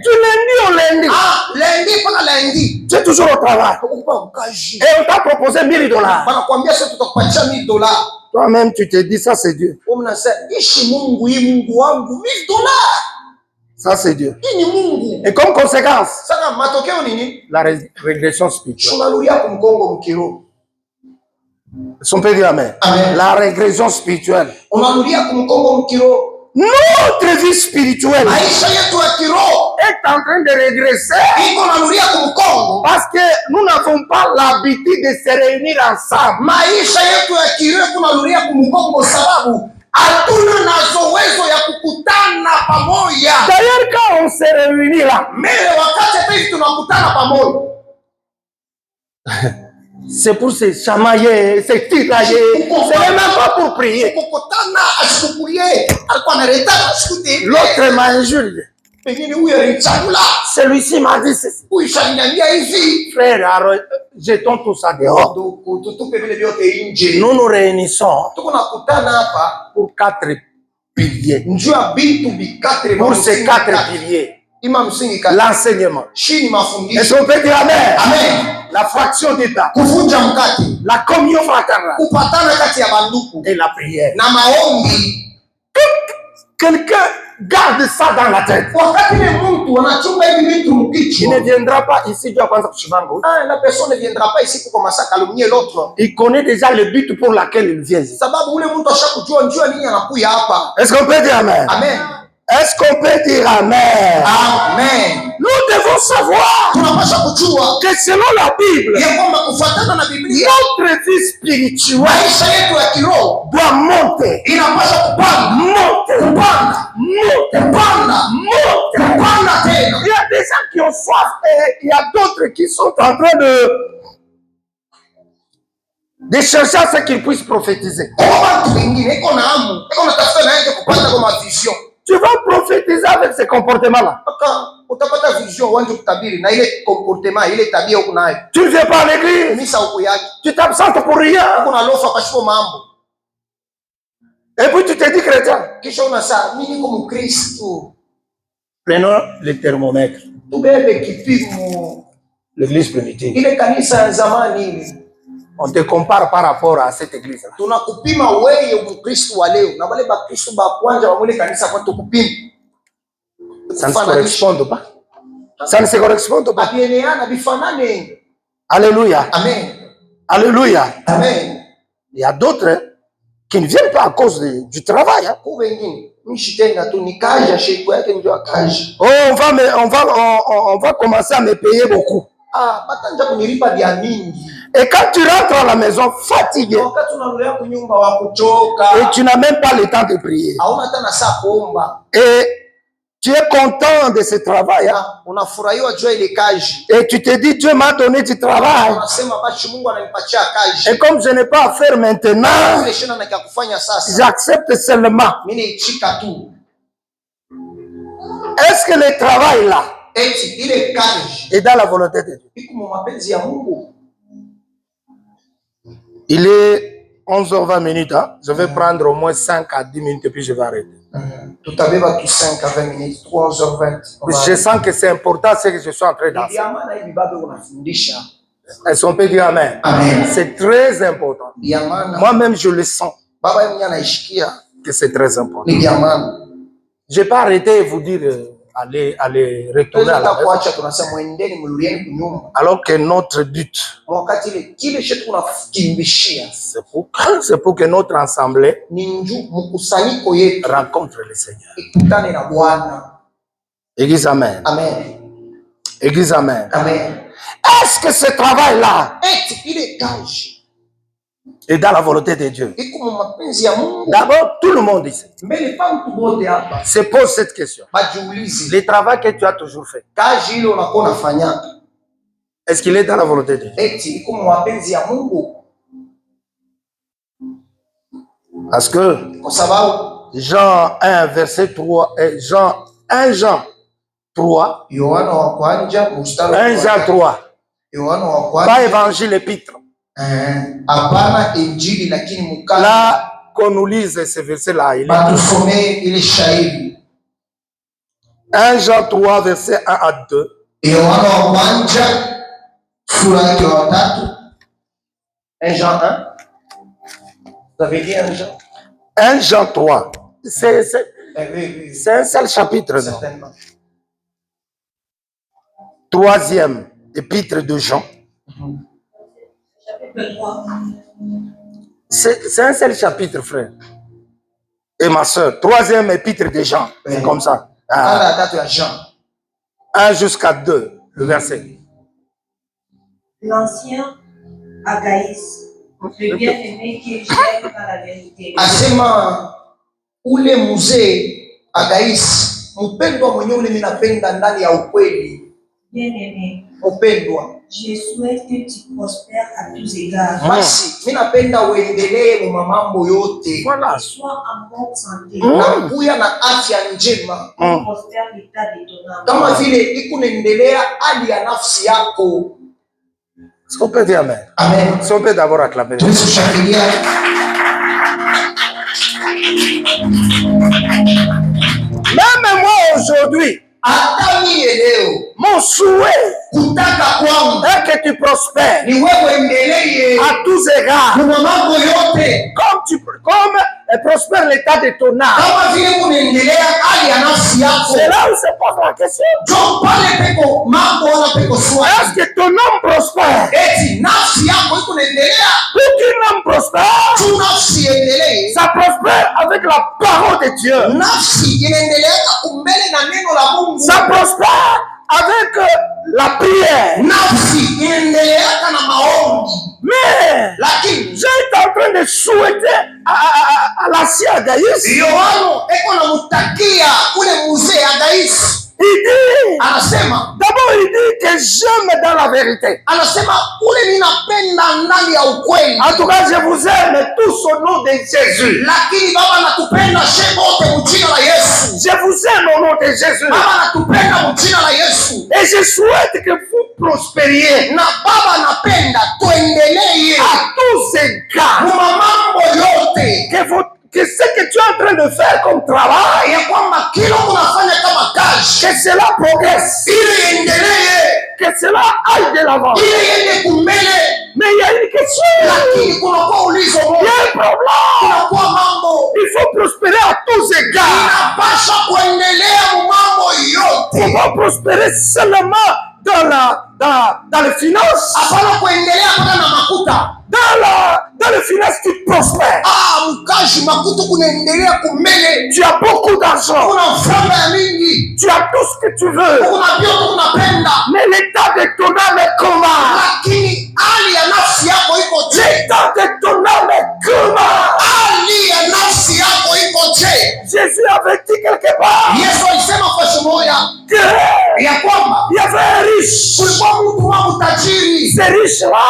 du lundi au lundi, tu es toujours au travail. Et on t'a proposé $1000. Toi-même, tu te dis, ça c'est Dieu. Ça c'est Dieu. Et comme conséquence, la régression spirituelle. On peut dire amen. La régression spirituelle. Notre vie spirituelle est en train de régresser parce que nous n'avons pas l'habitude de se réunir ensemble.
Hatuna nazo uwezo ya kukutana pamoja.
D'ailleurs, quand on se réunit là,
Mais wakati hivi tunakutana pamoja,
c'est pour se chamailler, se tirailler. C'est même pas pour prier.
kukutana asikukulie, alikuwa analeta asikute.
L'autre m'a injurié.
Pengine huyu alichagula.
Celui-ci m'a dit ceci.
Huyu shaniambia hivi.
Frère, jetons tout ça dehors.
Tutupe vile vyote nje.
Nous nous réunissons
Tuko nakutana hapa
pour 4 piliers.
njua bitu bikatre
Pour ces 4 piliers.
Ima msingi
L'enseignement.
Shini mafundisho.
Est-ce qu'on peut dire amen?
Amen.
La fraction d'État.
Kuvunja mkate.
La communion fraternelle.
Kupatana kati ya banduku.
Et la prière.
Na maombi.
Quelqu'un garde ça dans la tête.
Wakati ile mtu anachunga hivi vitu mkichwa.
Il ne viendra pas ici Dieu kwanza kushimanga.
La personne ne viendra pas ici pour commencer à calomnier l'autre.
Il connaît déjà le but pour lequel il vient.
Sababu ule mtu ashakujua njua nini anakuya hapa.
Est-ce qu'on peut dire amen?
Amen.
Est-ce qu'on peut dire amen?
Amen.
Nous devons savoir
Tunapaswa kujua
que selon la Bible,
ya kwamba kufuatana na Biblia
notre vie spirituelle
maisha yetu ya kiroho
doit monter.
inapaswa kupanda,
Monter.
kupanda,
Monter.
kupanda,
Monter.
kupanda tena.
Il y a des gens qui ont soif et il y a d'autres qui sont en train de chercher à ce qu'ils puissent prophétiser.
Kwa watu wengine iko na hamu, iko na tafuta na yeye kupanda kwa vision.
Tu vas prophétiser avec ces comportements-là.
Mpaka utapata vision uanze kutabiri na ile comportement, ile tabia uko nayo.
Tu ne viens pas à l'église.
Misa uko yake.
Tu t'absentes pour rien.
Uko na lofa kashipo mambo.
Et puis tu te dis chrétien.
Kisha unasema mimi niko Mkristo.
Prenons le thermomètre.
Tubebe kipimo.
L'église primitive.
Ile kanisa ya zamani ile.
On te compare par rapport à cette église-là.
Tunakupima wewe Mkristo wa leo na wale Bakristo ba kwanza wa mwele kanisa kwa tukupima.
Ça ne se correspond pas. Ça ne se correspond pas.
Abieneana bifanane.
Alléluia.
Amen.
Alléluia.
Amen.
Il y a d'autres qui ne viennent pas à cause du travail. Hein.
Kwa wengine mshitenga tu nikaja sheiko yake ndio akaja.
Oh, on va commencer à me payer beaucoup.
Batanja kunilipa vya mingi.
Et quand tu rentres à la maison fatigué,
Wakati unarudia kunyumba wa kuchoka.
Et tu n'as même pas le temps de prier.
Hauna hata na saa kuomba.
Et tu es content de ce travail. Hein?
Unafurahiwa jua ile kazi.
Et tu te dis, Dieu m'a donné du travail.
Unasema basi Mungu ananipatia kazi.
Et comme je n'ai pas à faire maintenant,
Ile shina na kufanya sasa.
j'accepte seulement.
Mimi nichika tu.
Est-ce que le travail là
Eti ile kazi
est dans la volonté de Dieu?
iko mu mapenzi ya Mungu.
Il est 11h20 minutes. Hein? Je vais prendre au moins 5 à 10 minutes et puis je vais arrêter.
Tutabeba tu 5 à 20 minutes, 3h20.
Je sens que c'est important ce que je suis en train d'enseigner. Est-ce qu'on peut dire amen?
Amen.
C'est très important. Moi-même, je le sens que c'est très important. Je n'ai pas arrêté de vous dire allez retourner à la maison. Alors que notre but, c'est pour que notre assemblée rencontre le Seigneur. Église amen.
Amen.
Église amen.
Amen.
Est-ce que ce travail-là est dans la volonté de Dieu? D'abord, tout le monde ici se pose cette question. Le travail que tu as toujours fait, est-ce qu'il est dans la volonté de Dieu? Parce que Jean 1, verset 3, Jean 3, 1 Jean 3, pas évangile, épître. Là, qu'on nous lise ce verset-là, il est 1 Jean 3, verset 1 à 2.
1 Jean 1. Vous avez dit 1 Jean?
1 Jean 3. C'est un seul chapitre.
Certainement.
Troisième épître de Jean. C'est un seul chapitre, frère. Et ma soeur, troisième épître de Jean. C'est comme ça. 1 jusqu'à 2, le verset.
L'ancien Agaïs, le bien-aimé qui est cher par la vérité.
Asema ule mzee Agaisi, mpendwa mwenye ule minapenda ndani ya ukweli.
Bien-aimé,
mpendwa,
je souhaite que tu prospères à tous égards.
Basi minapenda uendelee mu mambo yote.
Voilà.
Sois en bonne santé.
Na kuya na afya njema.
Prospère l'état de ton âme.
Kama vile ikunaendelea hali ya nafsi yako.
Est-ce qu'on peut dire amen?
Amen.
Si on peut d'abord acclamer. Même moi aujourd'hui, mon souhait est que tu prospères à tous égards, comme prospère l'état de ton âme. C'est là où se pose la question. Est-ce que ton âme prospère? Pour qu'une âme prospère, ça prospère avec la parole de Dieu. Ça prospère avec la prière. Mais j'étais en train de souhaiter à la Sia Agaïs. Il dit, d'abord il dit que j'aime dans la vérité. En tout cas, je vous aime tous au nom de Jésus. Je vous aime au nom de Jésus. Et je souhaite que vous prospériez à tous égards. Que ce que tu es en train de faire comme travail, que cela progresse, que cela aille de l'avant. Mais il y a une question, il y a un problème. Il faut prospérer à tous égards. Il faut pas prospérer seulement dans les finances. Dans les finances, tu prospères. Tu as beaucoup d'argent. Tu as tout ce que tu veux. Mais l'état de ton âme est comment? L'état de ton âme est comment? Jésus avait dit quelque part que il y avait un riche. Ce riche-là,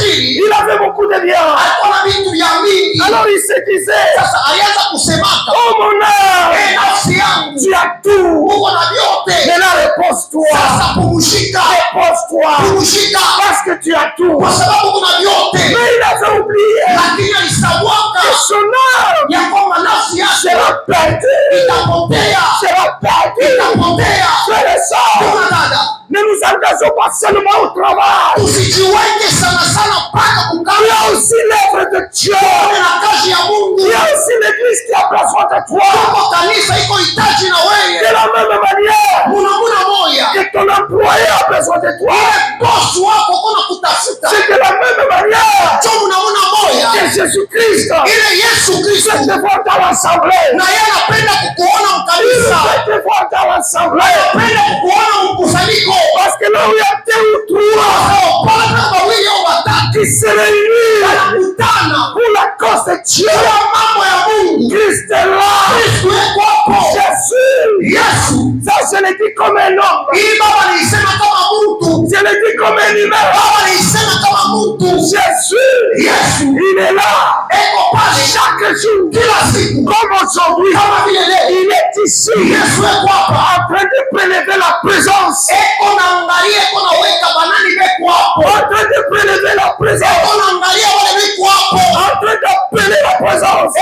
il avait beaucoup de biens. Alors il se disait, oh mon âme, tu as tout. Mais là, repose-toi. Repose-toi. Parce que tu as tout. Mais il avait oublié que son âme sera perdue. Sera perdue. Frères et sœurs, ne nous engageons pas seulement au travail. Il y a aussi l'œuvre de Dieu. Il y a aussi l'église qui a besoin de toi. De la même manière que ton employé a besoin de toi. C'est de la même manière que Jésus-Christ veut te voir dans l'assemblée. Il veut te voir dans l'assemblée. Parce que là où il y a deux ou trois qui se réunissent pour la cause de Dieu, Christ est là. Jésus, ça je le dis comme un homme, je le dis comme un humain. Jésus, il est là chaque jour, comme aujourd'hui. Il est ici en train de prélever la présence, en train de prélever la présence, en train d'appeler la présence.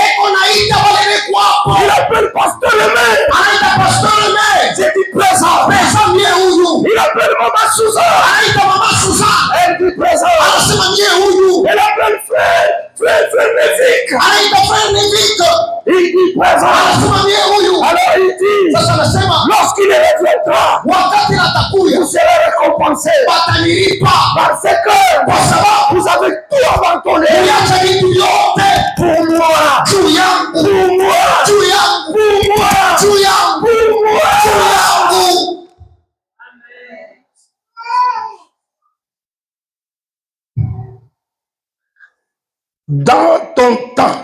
Il appelle pasteur le maire. J'ai dit présent. Il appelle maman Susan. Elle dit présent. Elle appelle frère Nevik. Il dit présent. Alors il dit, lorsqu'il reviendra, vous serez récompensé. Parce que vous avez tout abandonné pour moi. Dans ton temps,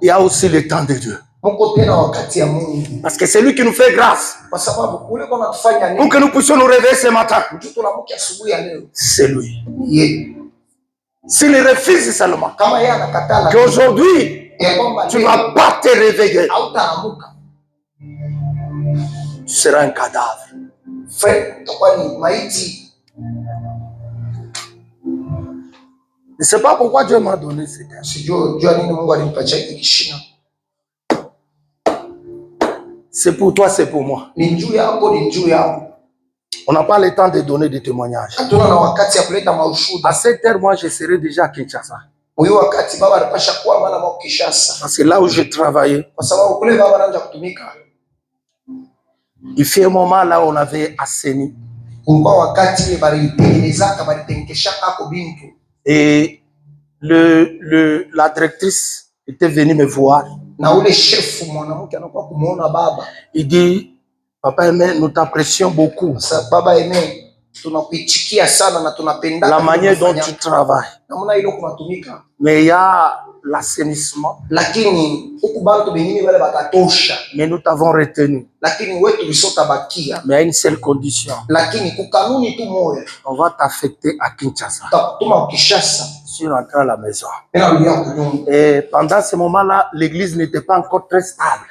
il y a aussi le temps de Dieu. Parce que c'est lui qui nous fait grâce pour que nous puissions nous réveiller ce matin. C'est lui. S'il refuse seulement qu'aujourd'hui tu ne vas pas te réveiller, tu seras un cadavre. Je ne sais pas pourquoi Dieu m'a donné ce temps. C'est pour toi, c'est pour moi. On n'a pas le temps de donner des témoignages. À cette heure, moi, je serai déjà à Kinshasa. Parce que là où je travaillais, il fait un moment là où on avait assaini. Et la directrice était venue me voir. Il dit, papa Aimé, nous t'apprécions beaucoup. La manière dont tu travailles. Mais il y a l'assainissement. Mais nous t'avons retenu. Mais à une seule condition. On va t'affecter à Kinshasa. Je suis rentré à la maison. Et pendant ce moment-là, l'église n'était pas encore très stable.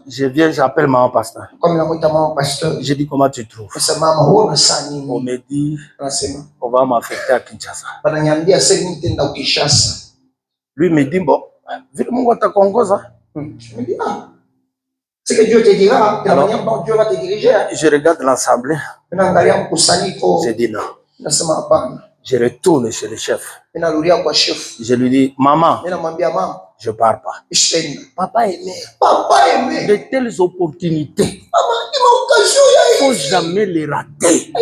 Je viens, j'appelle maman pasteur. Je dis, comment tu trouves? On me dit, on va m'affecter à Kinshasa. Lui me dit, bon, vite mon ta Congoza.
C'est que Dieu te dira, de la manière dont Dieu va te diriger.
Je regarde l'assemblée. Je dis non. Je retourne chez le chef. Je lui dis, maman, je ne pars pas. Papa Aimé, de telles opportunités, il ne faut jamais les rater.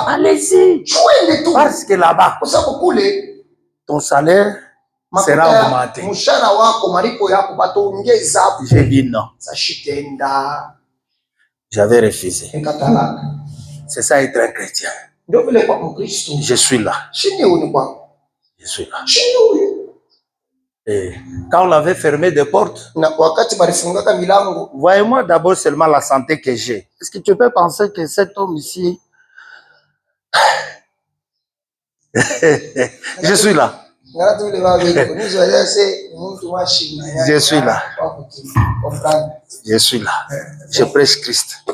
Allez-y. Parce que là-bas, ton salaire sera augmenté. J'ai dit non. J'avais refusé. C'est ça être un chrétien. Je suis là. Je suis là. Et quand on avait fermé des portes, voyez-moi d'abord seulement la santé que j'ai. Est-ce que tu peux penser que cet homme ici... Je suis là. Je suis là. Je suis là. Je prêche Christ.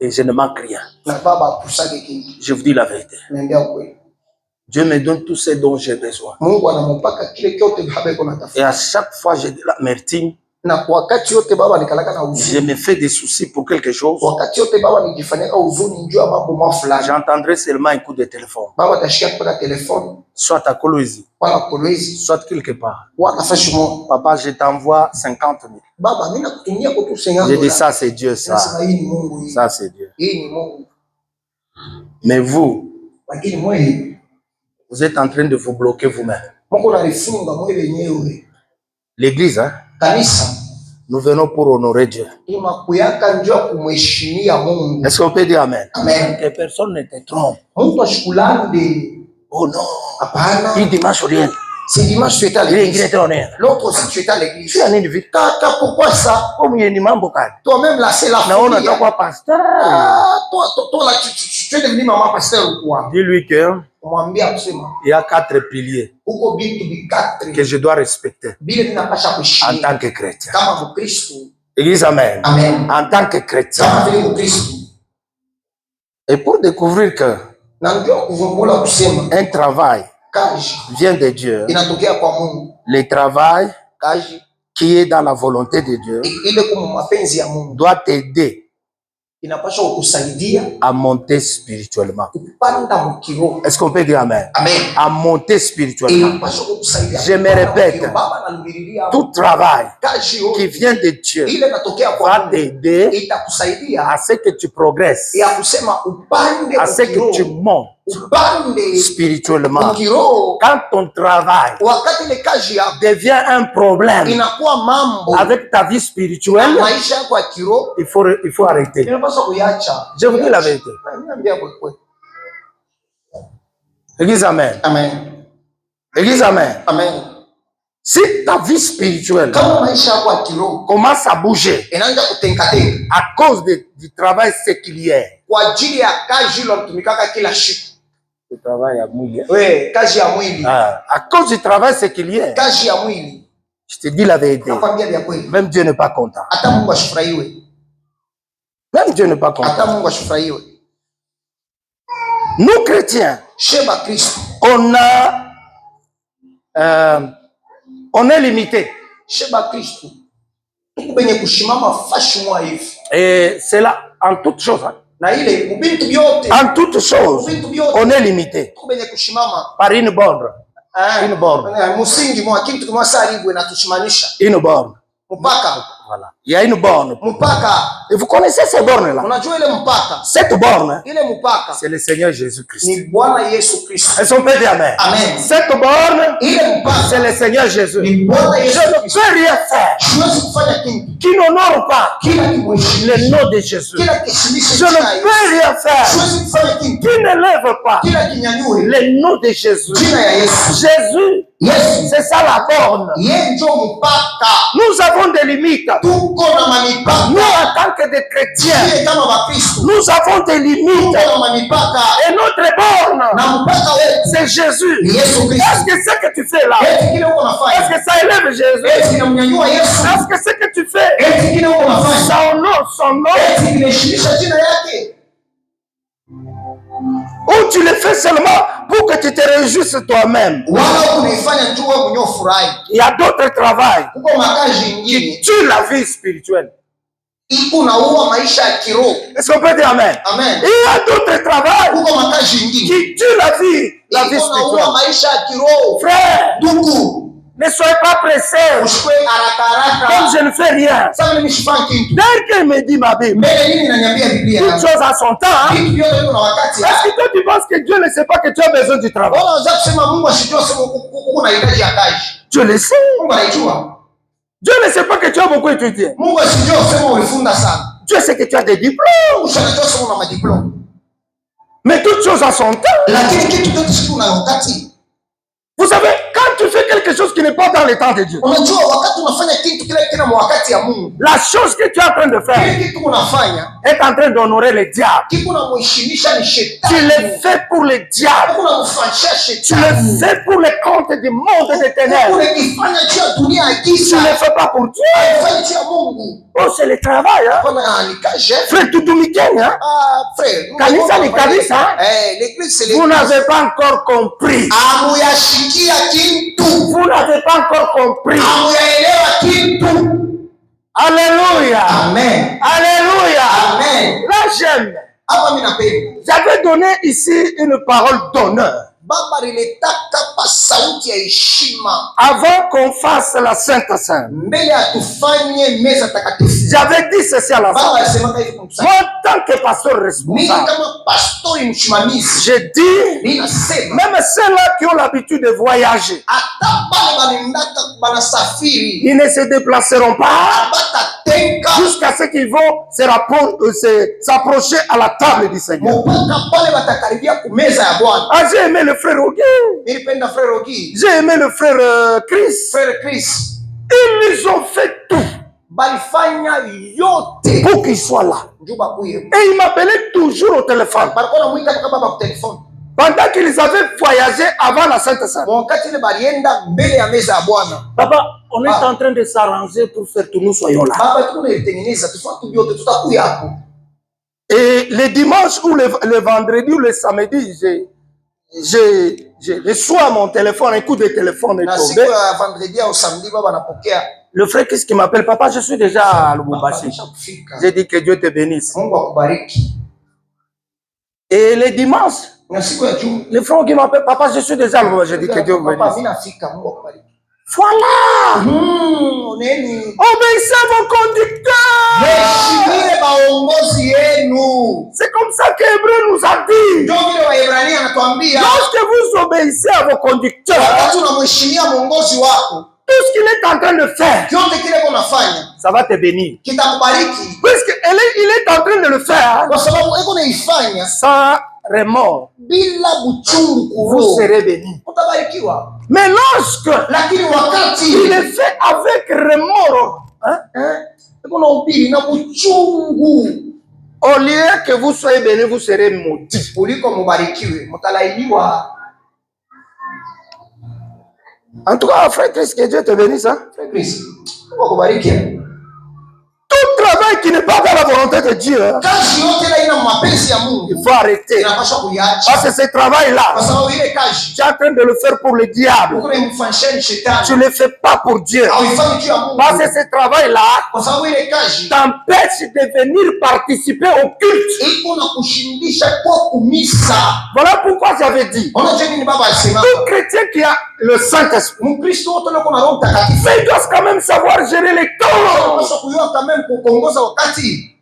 Et je ne manque rien. Je vous dis la vérité. Dieu me donne tout ce dont j'ai besoin. Et à chaque fois, j'ai de l'amertume. Je me fais des soucis pour quelque chose. J'entendrai seulement un coup de téléphone. Soit à Kolwezi, soit quelque part. Papa, je t'envoie 50 000. J'ai dit, ça c'est Dieu, ça. Ça c'est Dieu. Mais vous, vous êtes en train de vous bloquer vous-même. L'église, hein? Nous venons pour honorer Dieu. Est-ce qu'on peut dire Amen? Amen. Que personne ne te trompe. Oh non. Il dimanche rien.
C'est dimanche tu es à l'église. L'autre aussi tu es à l'église. Pourquoi ça? Toi-même là c'est la folie. Toi là tu es devenu maman pasteur ou quoi?
Dis-lui que il y a 4 piliers que je dois respecter en tant que chrétien. Église, amen.
Amen.
En tant que chrétien. Et pour découvrir que un travail vient de Dieu, le travail qui est dans la volonté de Dieu doit t'aider à monter spirituellement. Est-ce qu'on peut dire amen?
Amen.
À monter spirituellement. Je me répète, tout travail qui vient de Dieu va t'aider à ce que tu progresses, à ce que tu montes spirituellement. Quand ton travail devient un problème avec ta vie spirituelle, il faut arrêter. Je vous dis la vérité. Église, amen.
Amen.
Église, amen.
Amen.
Si ta vie spirituelle commence à bouger à cause du travail séculier, le travail à mouiller.
Oui, kazi ya mwili.
À cause du travail séculier,
kazi ya mwili.
Je te dis la vérité. Même Dieu n'est pas content. Même Dieu n'est pas content. Nous chrétiens, on est limité. Et c'est là en toute chose. En toute chose, on est limité par une borne. Une borne. Une borne. Voilà. Il y a une borne. Et vous connaissez ces bornes-là? Cette borne, c'est le Seigneur Jésus-Christ. Elles sont pédées, amen. Cette borne, c'est le Seigneur Jésus. Je ne peux rien faire qui n'honore pas le nom de Jésus. Je ne peux rien faire qui n'élève pas le nom de Jésus. Jésus, c'est ça la borne. Nous avons des limites. Nous, en tant que des chrétiens, nous avons des limites. Et notre borne, c'est Jésus. Est-ce que ce que tu fais là, est-ce que ça élève Jésus? Est-ce que ce que tu fais, ça honore son nom? Ou tu le fais seulement pour que tu te réjouisses toi-même? Il y a d'autres travails qui tuent la vie spirituelle. Est-ce qu'on peut dire amen? Il y a d'autres travails qui tuent la vie spirituelle. Frère, ne soyez pas pressés. Comme je ne fais rien. Dès qu'elle me dit ma Bible, toute chose à son temps. Est-ce que toi tu penses que Dieu ne sait pas que tu as besoin du travail? Dieu le sait. Dieu ne sait pas que tu as beaucoup étudié. Dieu sait que tu as des diplômes. Mais toute chose à son temps. Vous savez, quand tu fais quelque chose qui n'est pas dans le temps de Dieu, la chose que tu es en train de faire est en train d'honorer le diable. Tu le fais pour le diable. Tu le fais pour le compte du monde des ténèbres. Tu ne le fais pas pour Dieu. Oh, c'est le travail. Frère Toutoumikène, vous n'avez pas encore compris. Vous n'avez pas encore compris. Alléluia.
Amen.
Alléluia.
Amen.
Là, j'aime. J'avais donné ici une parole d'honneur. Avant qu'on fasse la Sainte Sainte, j'avais dit ceci à la fin. Moi, en tant que pasteur responsable, j'ai dit, même ceux-là qui ont l'habitude de voyager, ils ne se déplaceront pas jusqu'à ce qu'ils vont s'approcher à la table du Seigneur. Ah, j'ai aimé le frère Ogi. J'ai aimé le frère Chris. Ils ont fait tout pour qu'il soit là. Et il m'appelait toujours au téléphone. Pendant qu'ils avaient voyagé avant la Sainte Sainte. Papa, on est en train de s'arranger pour faire tout, nous soyons là. Et le dimanche ou le vendredi ou le samedi, je reçois mon téléphone, un coup de téléphone est tombé. Le frère qui m'appelle, papa, je suis déjà à Lubumbashi. J'ai dit que Dieu te bénisse. Et le dimanche, le frère qui m'appelle, papa, je suis déjà à Lubumbashi. J'ai dit que Dieu te bénisse. Voilà! Obéissez à vos conducteurs! C'est comme ça qu'Hébreu nous a dit. Lorsque vous obéissez à vos conducteurs, tout ce qu'il est en train de faire, ça va te bénir. Puisqu'il est en train de le faire, ça remords,
bila buchungu
vous serez bénis.
utabarikiwa.
Mais lorsque
Lakini wakati
il est fait avec remords,
kuna ubiri na buchungu,
au lieu que vous soyez bénis, vous serez maudits.
Uliko mubarikiwe, mutalainiwa.
En tout cas, frère Christ, que Dieu te bénisse.
Frère Christ, Mungu akubariki.
Tout travail qui n'est pas dans la volonté de Dieu,
kazi yote ila ina mapenzi ya Mungu,
il faut arrêter.
inapaswa kuiacha.
Parce que ce travail-là,
Kwa sababu ile kazi
tu es en train de le faire pour le diable.
uko unamfanyia shetani,
Tu ne le fais pas pour Dieu.
hauifanyi juu ya Mungu.
Parce que ce travail-là
Kwa sababu ile kazi
t'empêche de venir participer au culte.
iko na kushindisha kwa kumisa.
Voilà pourquoi j'avais dit,
Unajua nini baba alisema?
tout chrétien qui a le Saint-Esprit,
Mkristo wote leo kuna Roho Mtakatifu.
il doit quand même savoir gérer les temps.
Unapaswa kujua kama kuongoza wakati.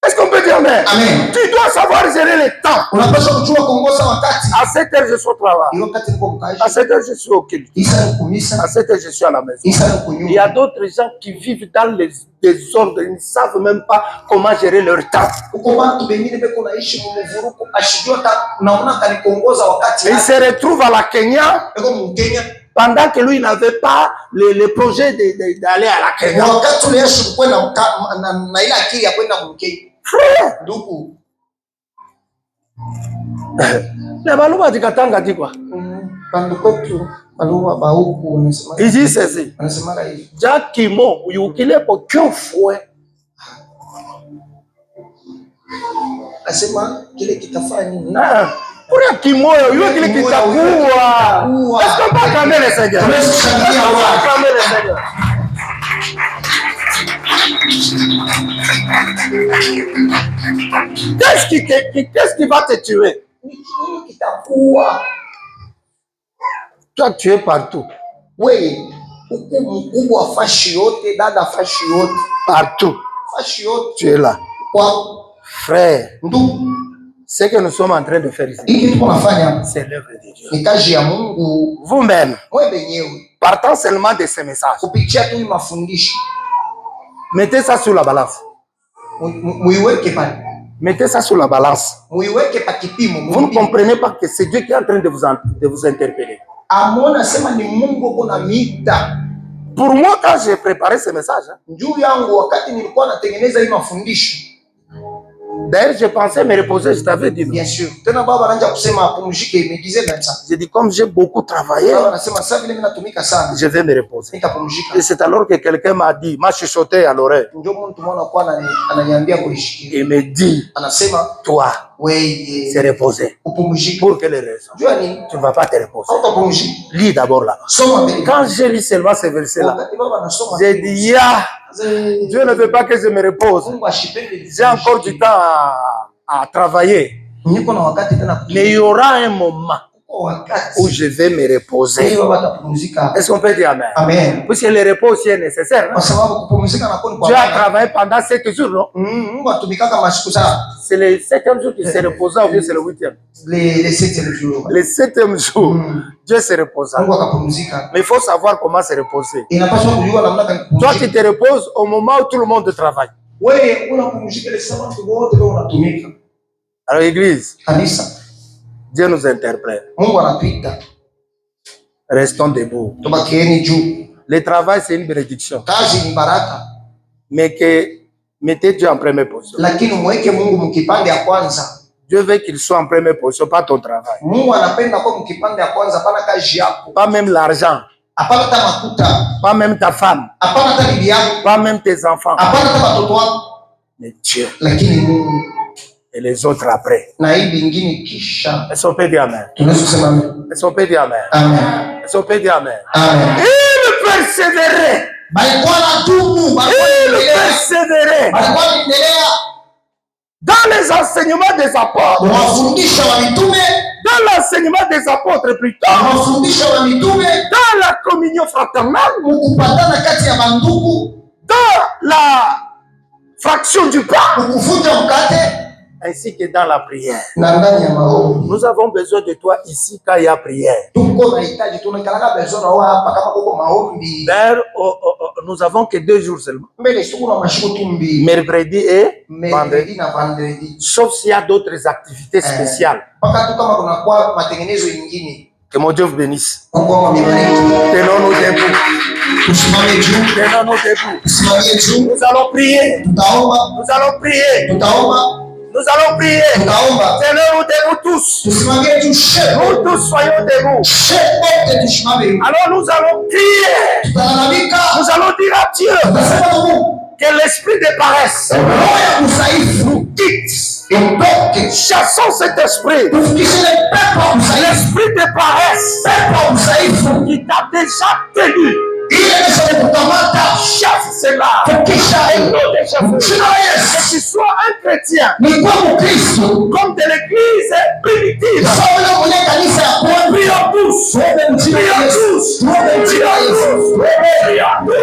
Est-ce qu'on peut dire amen?
Amen.
Tu dois savoir gérer les temps.
Unapaswa kujua kuongoza wakati.
À 7 heures, je suis au travail.
Ile wakati niko mkaji.
À 7 heures, je suis au culte.
Isa kumisa.
À 7 heures, je suis à la maison.
Isa
Il
kunyuma.
y a d'autres gens qui vivent dans les désordres. Ils ne savent même pas comment gérer leur temps.
Uko watu wengine beko naishi mvuruko ashijua naona kanikuongoza wakati.
Ils se retrouvent à la Kenya.
Eko Mkenya.
Pendant que lui n'avait pas le projet d'aller à la Kenya.
Wakati ule Yesu kwenda na ile akili ya kwenda Mkenya.
Frère,
Ndugu.
les balouba du Katanga dit quoi?
Pande kwetu baluwa ba huku wanasema.
Il dit ceci.
Wanasema hivi.
Jack Kimo, yukile po kyofwe.
Asema kile kitafanya nini?
Kuna kimoyo yule kile kitakuwa. Est-ce qu'on peut calmer les Seigneurs? Calmer les Seigneurs. Qu'est-ce qui va te tuer? Toi, tu es partout.
Oui. Huku mkubwa fashi yote, dada fashi yote.
Partout.
Fashi yote.
Tu es là.
Kwa
frère.
Ndugu.
Ce que nous sommes en train de faire ici, c'est l'œuvre de Dieu.
Ni kazi ya Mungu.
Vous-même,
wewe mwenyewe,
partant seulement de ces messages,
kupitia tu mafundisho,
mettez ça sur la balance.
Muiweke pale.
Mettez ça sur la balance.
Muiweke pa kipimo.
Vous ne comprenez pas que c'est Dieu qui est en train de vous interpeller.
Amona sema ni Mungu kuna mita.
Pour moi, quand j'ai préparé ce message,
juu yangu wakati nilikuwa natengeneza hii mafundisho,
d'ailleurs, je pensais me reposer, je t'avais dit.
Bien sûr. Tena baba anaanza kusema apumzike, me disait même ça.
J'ai dit comme j'ai beaucoup travaillé,
baba anasema sasa vile mimi natumika sana,
je vais me reposer.
Nitapumzika.
Et c'est alors que quelqu'un m'a dit, m'a chuchoté à l'oreille.
Ndio mtu mwana kwa ananiambia kuishikia.
Il me dit,
anasema
toi,
wewe
se reposer.
Upumzika.
Pour quelle raison?
Jua nini?
Tu ne vas pas te reposer.
Utapumzika.
Lis d'abord là.
Soma mbele.
Quand j'ai lu seulement ces versets-là,
baba anasoma.
j'ai dit, ya, Dieu ne veut pas que je me repose. J'ai encore du temps à travailler. Mais il y aura un moment où je vais me reposer. Est-ce qu'on peut dire amen?
Amen.
Puisque le repos aussi est nécessaire. Dieu a travaillé pendant 7 jours, non? C'est le 7e jour qu'il s'est reposé, ou bien c'est le 8e?
Le 7e jour.
Le 7e jour, Dieu se reposa. Mais il faut savoir comment se reposer. Toi, tu te reposes au moment où tout le monde travaille. Alors, Église, Dieu nous interprète. Restons debout. Le travail, c'est une bénédiction. Mais que mettez Dieu en première position. Dieu veut qu'il soit en première position, pas ton travail. Pas même l'argent. Pas même ta femme. Pas même tes enfants. Mais Dieu. Et les autres après. Est-ce qu'on peut dire amen? Est-ce qu'on peut dire amen? Est-ce qu'on peut dire amen? Il persévérait. Il persévérait dans les enseignements des apôtres. Dans l'enseignement des apôtres plutôt. Dans la communion fraternelle. Dans la fraction du pain. ainsi que dans la prière. Nous avons besoin de toi ici quand il y a prière. Père, nous avons que 2 jours seulement. Mercredi et vendredi. Sauf s'il y a d'autres activités spéciales. Que mon Dieu vous bénisse. Tenons-nous debout. Tenons-nous debout. Nous allons prier. Nous allons prier. Nous allons prier. Tenons-nous debout tous. Nous tous soyons debout. Alors nous allons prier. Nous allons dire à Dieu que l'esprit de paresse nous quitte. Chassons cet esprit. L'esprit de paresse qui t'a déjà tenu. Chasse cela. Que tu sois un chrétien comme de l'église primitive. Prions tous. Prions tous. Prions tous.